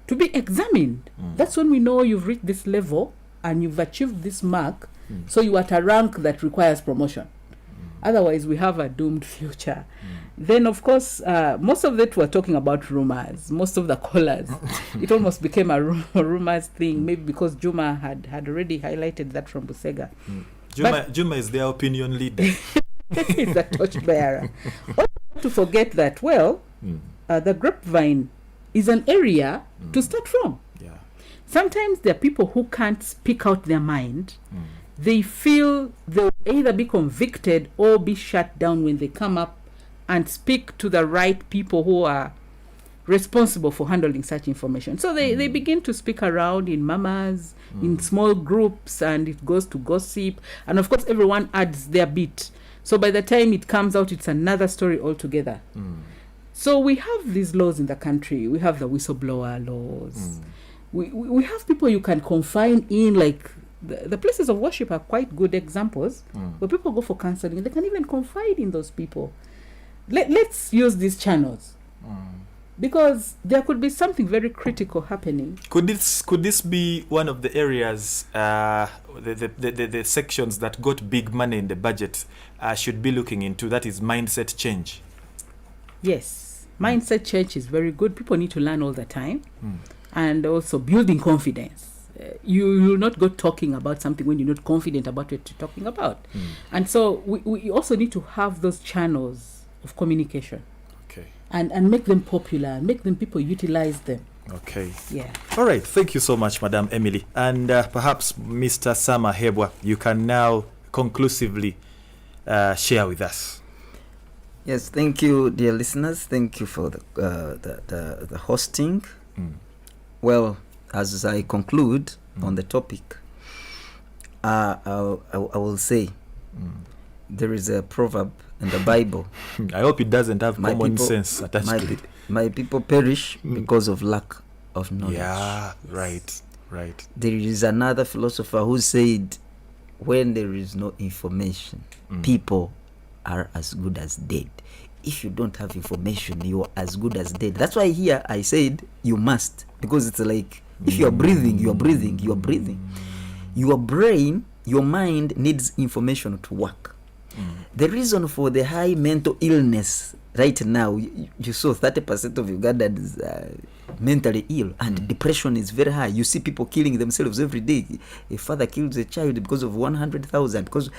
to be examined. That's when we know you've reached this level and you've achieved this mark, so you are at a rank that requires promotion. Otherwise, we have a doomed future. Then, of course, most of that we're talking about rumors. Most of the callers, it almost became a rumors thing, maybe because Juma had already highlighted that from Busega. Juma is their opinion leader. He's a torchbearer. Also, not to forget that, the grapevine is an area to start from. Yeah. Sometimes there are people who can't speak out their mind. They feel they'll either be convicted or be shut down when they come up and speak to the right people who are responsible for handling such information. So they begin to speak around in mamas, in small groups, and it goes to gossip. And of course, everyone adds their bit. So by the time it comes out, it's another story altogether. So we have these laws in the country. We have the whistleblower laws. We have people you can confine in, like the places of worship are quite good examples where people go for counseling. They can even confide in those people. Let's use these channels because there could be something very critical happening. Could this be one of the areas, the sections that got big money in the budget should be looking into? That is mindset change. Yes, mindset change is very good. People need to learn all the time, and also building confidence. You will not go talking about something when you're not confident about what you're talking about. And so we also need to have those channels of communication, and make them popular, make them people utilize them. Yeah. All right, thank you so much, Madam Emily. And perhaps Mr. Sama Hebwa, you can now conclusively share with us. Yes, thank you, dear listeners. Thank you for the hosting. Well, as I conclude on the topic, I will say there is a proverb in the Bible. I hope it doesn't have common sense attached to it. My people perish because of lack of knowledge. Yeah, right. There is another philosopher who said, when there is no information, people are as good as dead. If you don't have information, you are as good as dead. That's why here I said you must, because it's like if you are breathing, you are breathing, you are breathing. Your brain, your mind needs information to work. The reason for the high mental illness right now, you saw 30% of Ugandans mentally ill, and depression is very high. You see people killing themselves every day. A father kills a child because of 100,000, because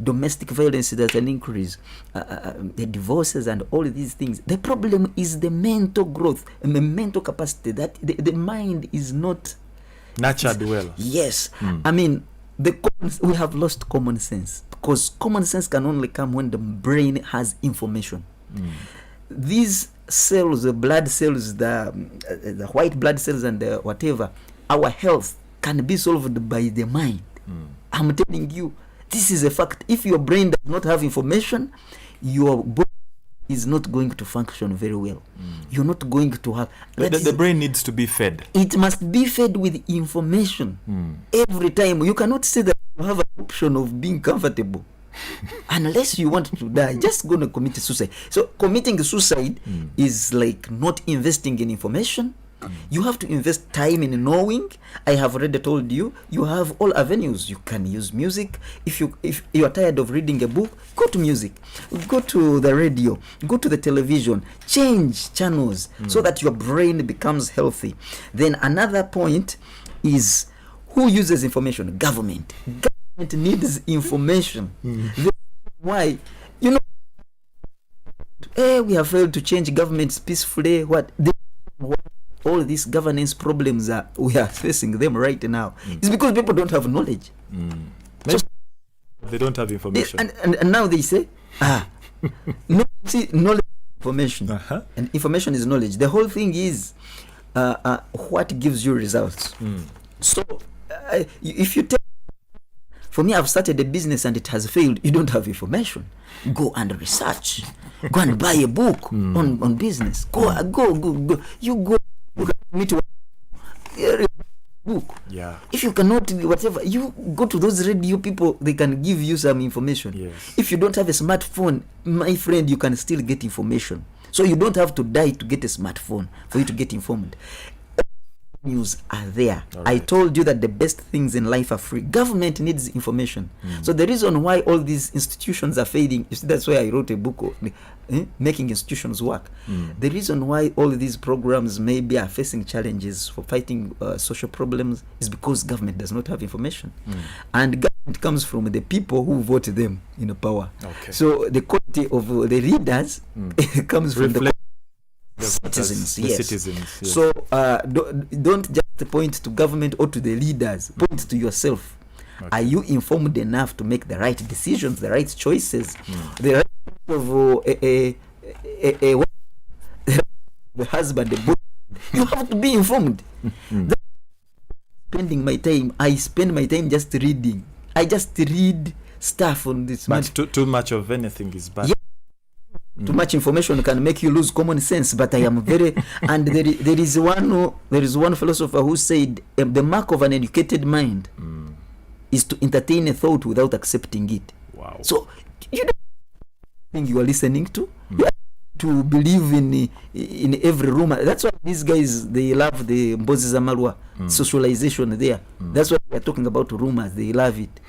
domestic violence is at an increase, the divorces and all these things. The problem is the mental growth and the mental capacity, that the mind is not nurtured well. Yes. I mean, we have lost common sense, because common sense can only come when the brain has information. These cells, the blood cells, the white blood cells and the whatever, our health can be solved by the mind. I'm telling you, this is a fact. If your brain does not have information, your body is not going to function very well. You're not going to have... The brain needs to be fed. It must be fed with information every time. You cannot say that you have an option of being comfortable. Unless you want to die, just going to commit suicide. So committing suicide is like not investing in information. You have to invest time in knowing. I have already told you, you have all avenues. You can use music. If you are tired of reading a book, go to music, go to the radio, go to the television, change channels so that your brain becomes healthy. Then another point is, who uses information? Government needs information. Why? You know, we have failed to change governments peacefully. All these governance problems we are facing them right now. It's because people don't have knowledge. So, they don't have information. And now they say, no, see, knowledge is information. And information is knowledge. The whole thing is what gives you results. So if you tell, for me, I've started a business and it has failed, you don't have information. Go and research. Go and buy a book on business. Go. You go meet book. Yeah. If you cannot, whatever, you go to those radio people, they can give you some information. Yes. If you don't have a smartphone, my friend, you can still get information. So you don't have to die to get a smartphone for you to get informed. news are there. All I right. told you that the best things in life are free. Government needs information. So the reason why all these institutions are fading, you see, that's why I wrote a book on making institutions work. The reason why all these programs maybe are facing challenges for fighting social problems is because government does not have information. And government comes from the people who vote them in power. Okay. So the quality of the leaders comes from the citizens. The Yes. citizens, yes. So don't just point to government or to the leaders. Point to yourself. Are you informed enough to make the right decisions, the right choices, the right of the husband, the boy? You have to be informed. Spending my time, I spend my time just reading. I just read stuff on this. But too much of anything is bad. Yeah. Too much information can make you lose common sense. But I am very and there is one philosopher who said the mark of an educated mind is to entertain a thought without accepting it. Wow. So you don't think you are listening to. You have to believe in every room. That's why these guys, they love the Mbozi Zamalwa socialization there. That's why we are talking about rumors. They love it.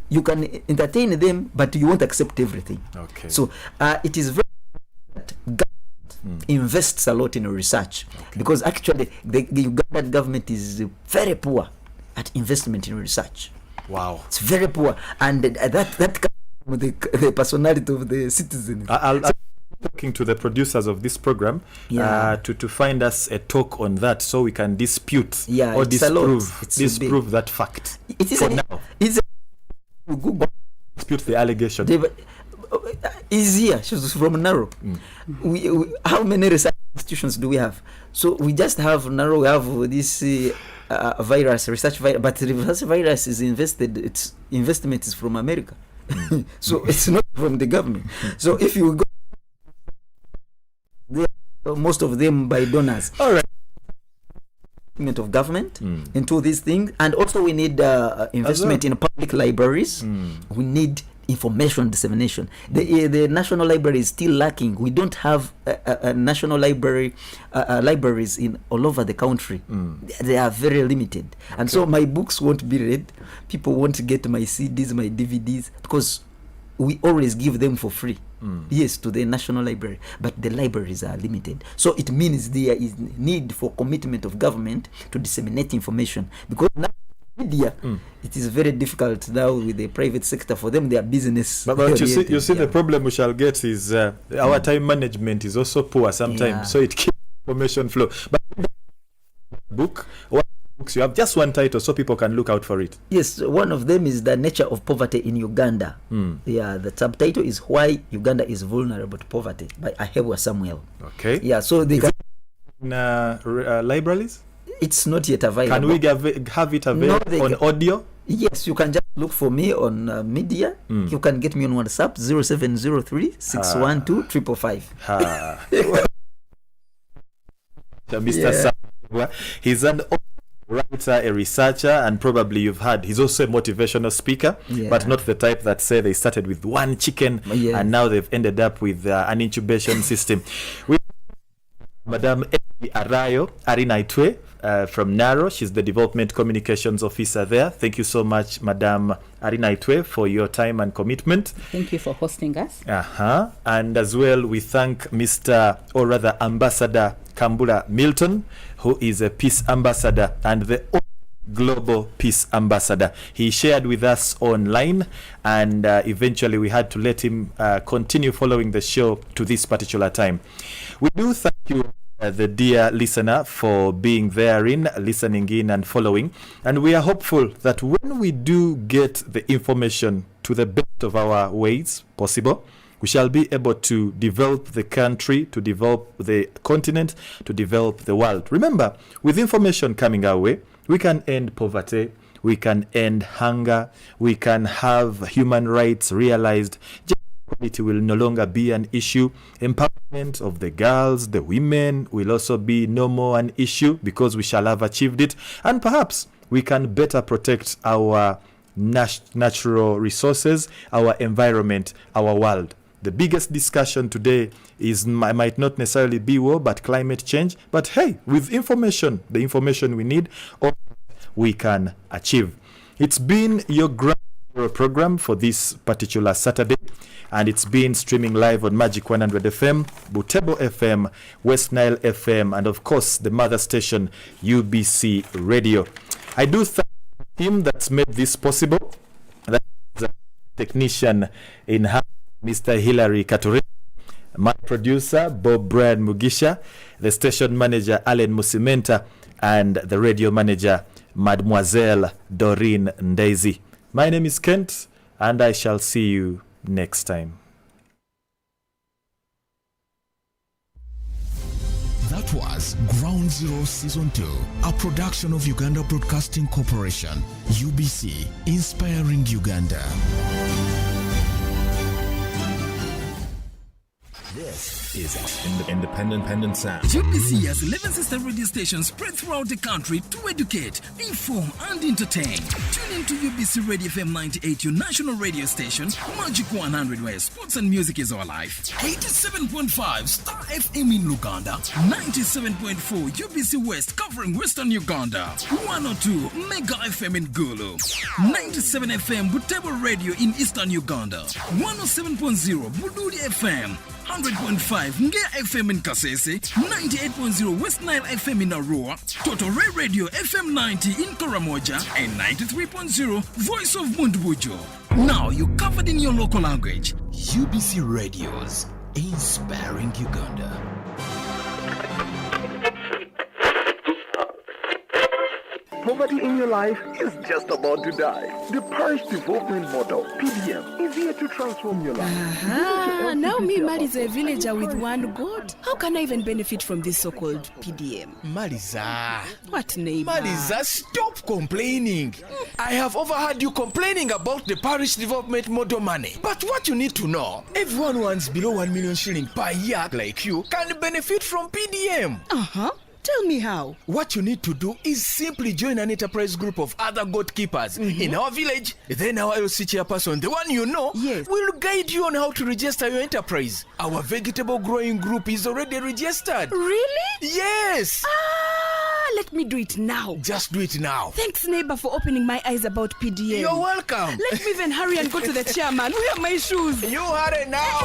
You can entertain them, but you won't accept everything. Okay. So it is very that government invests a lot in research, because actually the Ugandan government is very poor at investment in research. Wow. It's very poor, and that comes from the personality of the citizens. I'll be talking to the producers of this program to find us a talk on that, so we can dispute or disprove that fact. It is now. Google dispute the allegation. Is here. She's from Naro. We how many research institutions do we have? So we just have Naro. We have this research virus, but the research virus is invested. Its investment is from America, so it's not from the government. So if you go, most of them by donors. All right. Of government into these things, and also we need investment in public libraries. We need information dissemination. The national library is still lacking. We don't have a national library libraries in all over the country. They are very limited, and so my books won't be read. People won't get my CDs, my DVDs, because we always give them for free. Yes, to the national library, but the libraries are limited. So it means there is need for commitment of government to disseminate information, because now media, it is very difficult now with the private sector. For them, their business. But you see the problem we shall get is our time management is also poor sometimes, so it keeps information flow. But book, what books you have? Just one title, so people can look out for it. Yes, one of them is The Nature of Poverty in Uganda. Yeah, the subtitle is Why Uganda is Vulnerable to Poverty by Ahebwa Samuel. Okay. Yeah, so they can libraries. It's not yet available. Can we have it available on audio? Yes, you can just look for me on media. You can get me on WhatsApp 0703 612 555. Mr. Samuel, he's an writer, a researcher, and probably you've heard he's also a motivational speaker, but not the type that say they started with one chicken and now they've ended up with an incubation system. With Madam Arayo Arinaitwe from Naro, she's the development communications officer there. Thank you so much, Madam Arinaitwe, for your time and commitment. Thank you for hosting us. And as well, we thank Mr. or rather Ambassador Kambula Milton, who is a peace ambassador and the global peace ambassador. He shared with us online, and eventually we had to let him continue following the show to this particular time. We do thank you, the dear listener, for being therein, listening in and following, and we are hopeful that when we do get the information to the best of our ways possible, we shall be able to develop the country, to develop the continent, to develop the world. Remember, with information coming our way, we can end poverty, we can end hunger, we can have human rights realized. Gender equality will no longer be an issue. Empowerment of the girls, the women will also be no more an issue, because we shall have achieved it. And perhaps we can better protect our natural resources, our environment, our world. The biggest discussion today might not necessarily be war, but climate change. But hey, with information, the information we need, all we can achieve. It's been your Ground Zero program for this particular Saturday, and it's been streaming live on Magic 100 FM, Butebo FM, West Nile FM, and of course the mother station UBC Radio. I do thank the team that's made this possible. That's the technician in house, Mr. Hilary Katuri, my producer Bob Brian Mugisha, the station manager Allen Musimenta, and the radio manager Mademoiselle Doreen Ndezi. My name is Kent, and I shall see you next time. That was Ground Zero Season 2, a production of Uganda Broadcasting Corporation, UBC, inspiring Uganda. This is Independent Sound. UBC has 11 sister radio stations spread throughout the country to educate, inform, and entertain. Tune in to UBC Radio FM 98, your national radio station, Magic 100, where sports and music is our life. 87.5 Star FM in Uganda, 97.4 UBC West covering Western Uganda, 102 Mega FM in Gulu, 97 FM Butebo Radio in Eastern Uganda, 107.0 Buduri FM, 100.5 Ngea FM in Kasese, 98.0 West Nile FM in Arua, Totore Radio FM 90 in Karamoja, and 93.0 Voice of Mundbujo. Now you're covered in your local language. UBC Radios, inspiring Uganda. Poverty in your life is just about to die. The Parish Development Model, PDM, is here to transform your life. Now me, Mariza, a villager with one goat. How can I even benefit from this so-called PDM? Mariza. What, neighbor? Mariza, stop complaining. I have overheard you complaining about the Parish Development Model money. But what you need to know, everyone who earns below 1 million shilling per year like you can benefit from PDM. Tell me how. What you need to do is simply join an enterprise group of other goat keepers in our village. Then our LC chairperson, the one you know, will guide you on how to register your enterprise. Our vegetable growing group is already registered. Really? Yes. Let me do it now. Just do it now. Thanks, neighbor, for opening my eyes about PDM. You're welcome. Let me even hurry and go to the chairman. Where are my shoes? You hurry now.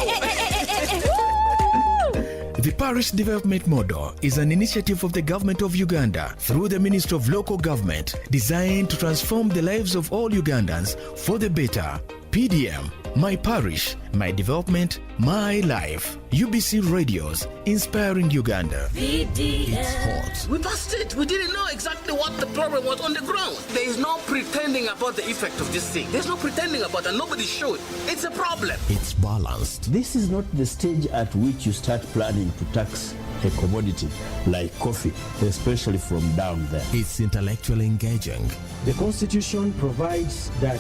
The Parish Development Model is an initiative of the government of Uganda through the Ministry of Local Government designed to transform the lives of all Ugandans for the better. PDM, my parish, my development, my life. UBC Radios, inspiring Uganda. PDM. It's hot. We busted. We didn't know exactly what the problem was on the ground. There is no pretending about the effect of this thing. There's no pretending about it. Nobody should. It's a problem. It's balanced. This is not the stage at which you start planning to tax a commodity like coffee, especially from down there. It's intellectually engaging. The Constitution provides that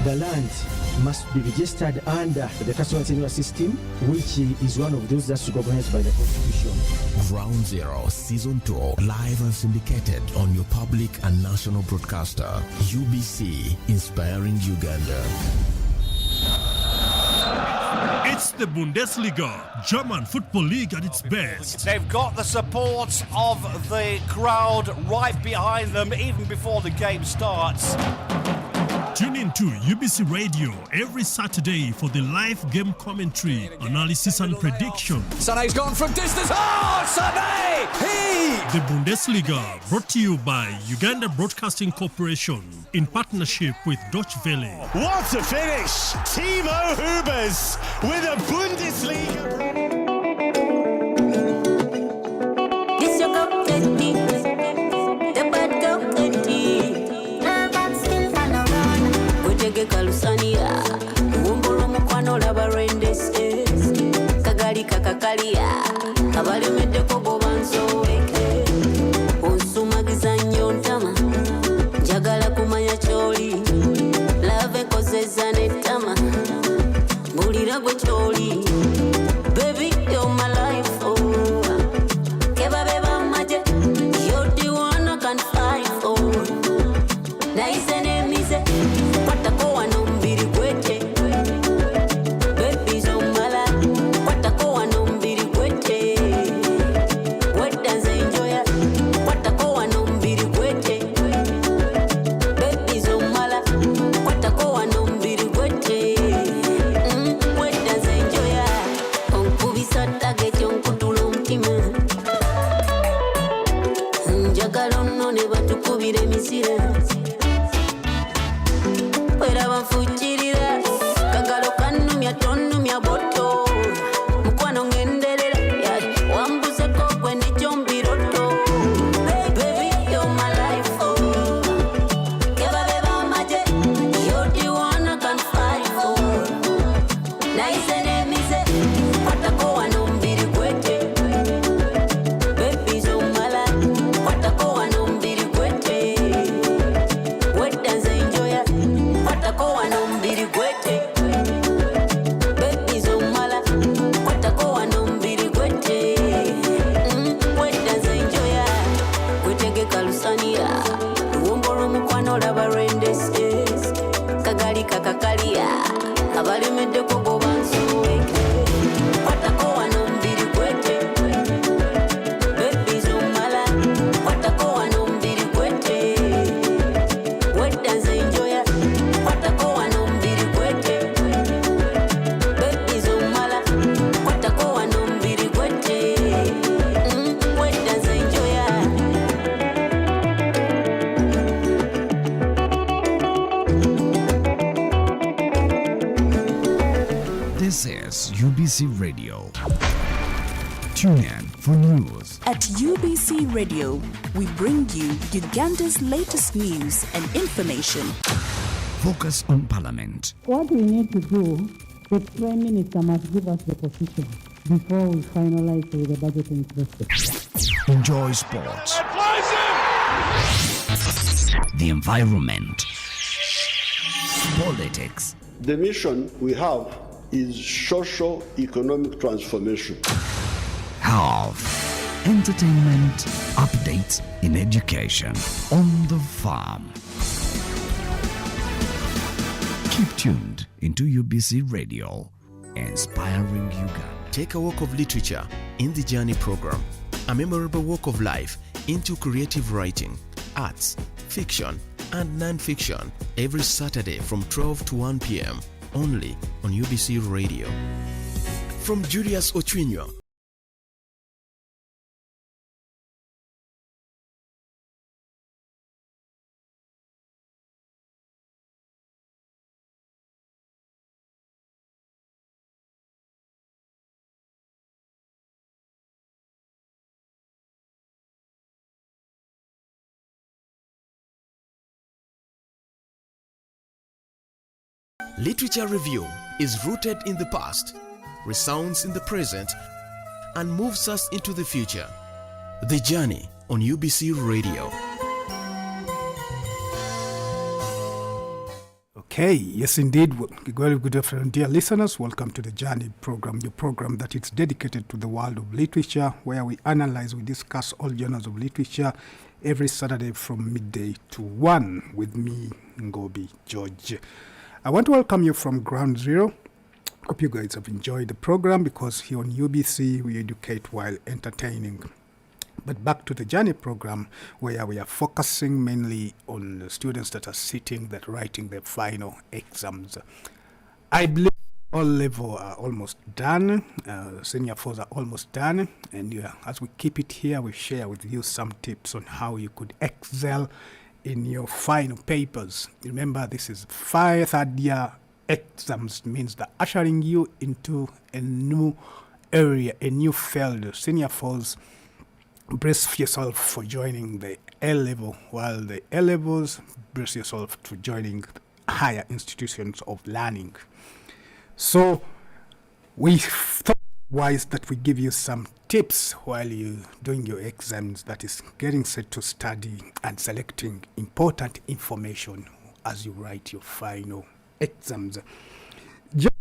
the land must be registered under the customer tenure system, which is one of those that's recognized by the Constitution. Ground Zero Season 2, live and syndicated on your public and national broadcaster. UBC, inspiring Uganda. It's the Bundesliga, German football league at its best. They've got the support of the crowd right behind them even before the game starts. Tune in to UBC Radio every Saturday for the live game commentary, analysis and prediction. Sané's gone from distance. Oh, Sané! The Bundesliga, brought to you by Uganda Broadcasting Corporation in partnership with Deutsche Welle. What a finish! Timo Hubers with a Bundesliga. This your go the bad go Kutege kalusania Umburu mukwano laba rendese Kagali kakakalia Kabali medeko bobanzo weke Onsumagiza nyontama Njagala kumanya choli Lave kozeza netama Bulira gwe choli Baby, you're my life, oh Keba beba maje You're the one I can fight for Nice and easy Baby's on my life. kakakalia abalemeddeko goba nsoweke kwatako wano mbiri kwete bebi zomala kwatako wano mbiri kwete wedda nze njoya kwatako wano mbiri kwete bebi zomala kwatako wano mbiri kwete wedda nze njoya. This is UBC Radio. Tune in for news. At UBC Radio, we bring you Uganda's latest news and information. Focus on Parliament. What we need to do, the Prime Minister must give us the position before we finalize with the budgeting process. Enjoy sports. The environment. Politics. The mission we have is socio-economic transformation. Health. Entertainment. Updates in education. On the farm. Keep tuned into UBC Radio. Inspiring Uganda. Take a walk of literature in the Journey program. A memorable walk of life into creative writing, arts, fiction, and non-fiction every Saturday from 12 to 1 p.m. only on UBC Radio. From Julius Ochwinyo. Literature Review is rooted in the past, resounds in the present, and moves us into the future. The Journey on UBC Radio. Okay, yes indeed. Very good afternoon, dear listeners. Welcome to the Journey program, your program that is dedicated to the world of literature, where we analyze, we discuss all genres of literature every Saturday from midday to 1 with me, Ngobi George. I want to welcome you from Ground Zero. Hope you guys have enjoyed the program, because here on UBC we educate while entertaining. But back to the Journey program, where we are focusing mainly on the students that are sitting, that writing their final exams. I believe all level are almost done. Senior fours are almost done. And as we keep it here, we share with you some tips on how you could excel in your final papers. Remember, this is third year exams, means that ushering you into a new area, a new field. Senior fours, brace yourself for joining the A level, while the A levels, brace yourself to joining higher institutions of learning. So we thought wise that we give you some tips while you're doing your exams, that is getting set to study and selecting important information as you write your final exams. Just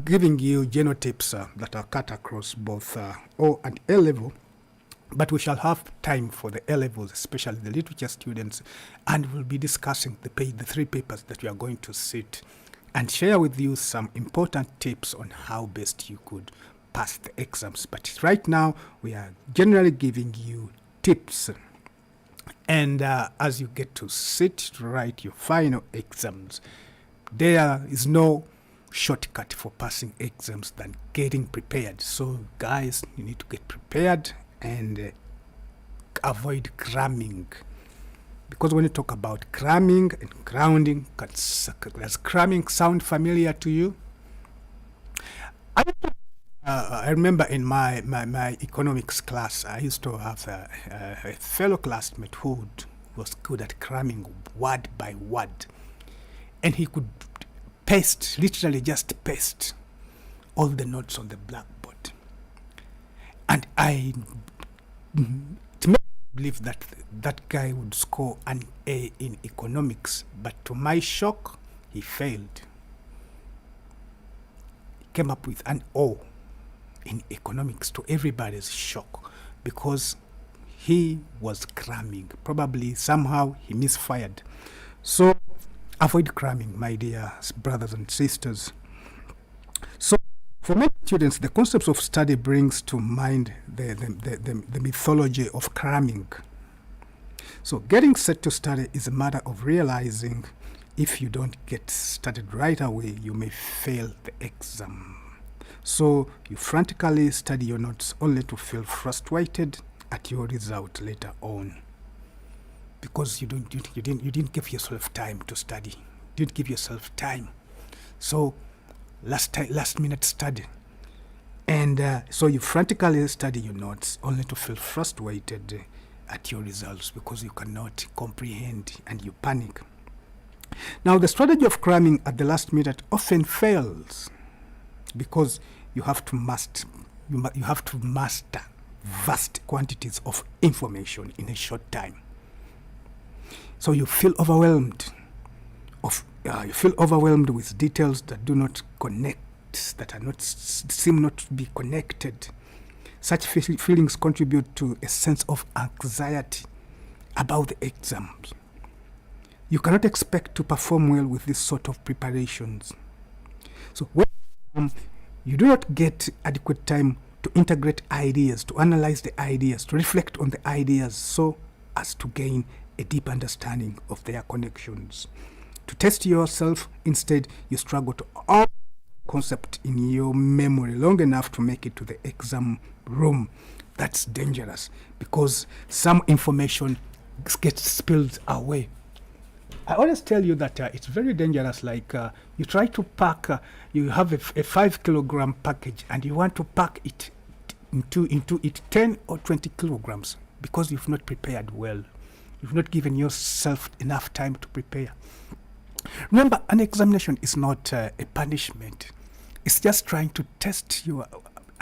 giving you general tips that are cut across both O and A level, but we shall have time for the A levels, especially the literature students, and we'll be discussing the 3 papers that we are going to sit and share with you some important tips on how best you could pass the exams. But right now, we are generally giving you tips. And as you get to sit to write your final exams, there is no shortcut for passing exams than getting prepared. So guys, you need to get prepared and avoid cramming. Because when you talk about cramming and grounding, does cramming sound familiar to you? I remember in my economics class, I used to have a fellow classmate who was good at cramming word by word. And he could paste, literally just paste all the notes on the blackboard. And I believe that that guy would score an A in economics, but to my shock, he failed. He came up with an O in economics, to everybody's shock, because he was cramming. Probably somehow he misfired. So avoid cramming, my dear brothers and sisters. So, for many students, the concepts of study brings to mind the mythology of cramming. So, getting set to study is a matter of realizing if you don't get started right away, you may fail the exam. So, you frantically study your notes only to feel frustrated at your result later on, because you didn't give yourself time to study. You didn't give yourself time. So, last minute study, and so you frantically study your notes only to feel frustrated at your results because you cannot comprehend and you panic. Now, the strategy of cramming at the last minute often fails because you have to master vast quantities of information in a short time. So you feel overwhelmed. You feel overwhelmed with details that do not connect, that seem not to be connected. Such feelings contribute to a sense of anxiety about the exams. You cannot expect to perform well with this sort of preparations. So when you do not get adequate time to integrate ideas, to analyze the ideas, to reflect on the ideas so as to gain a deep understanding of their connections. To test yourself, instead, you struggle to all concept in your memory long enough to make it to the exam room. That's dangerous because some information gets spilled away. I always tell you that it's very dangerous. Like you try to pack, you have a 5 kilogram package and you want to pack it into it 10 or 20 kilograms because you've not prepared well. You've not given yourself enough time to prepare. Remember, an examination is not a punishment. It's just trying to test your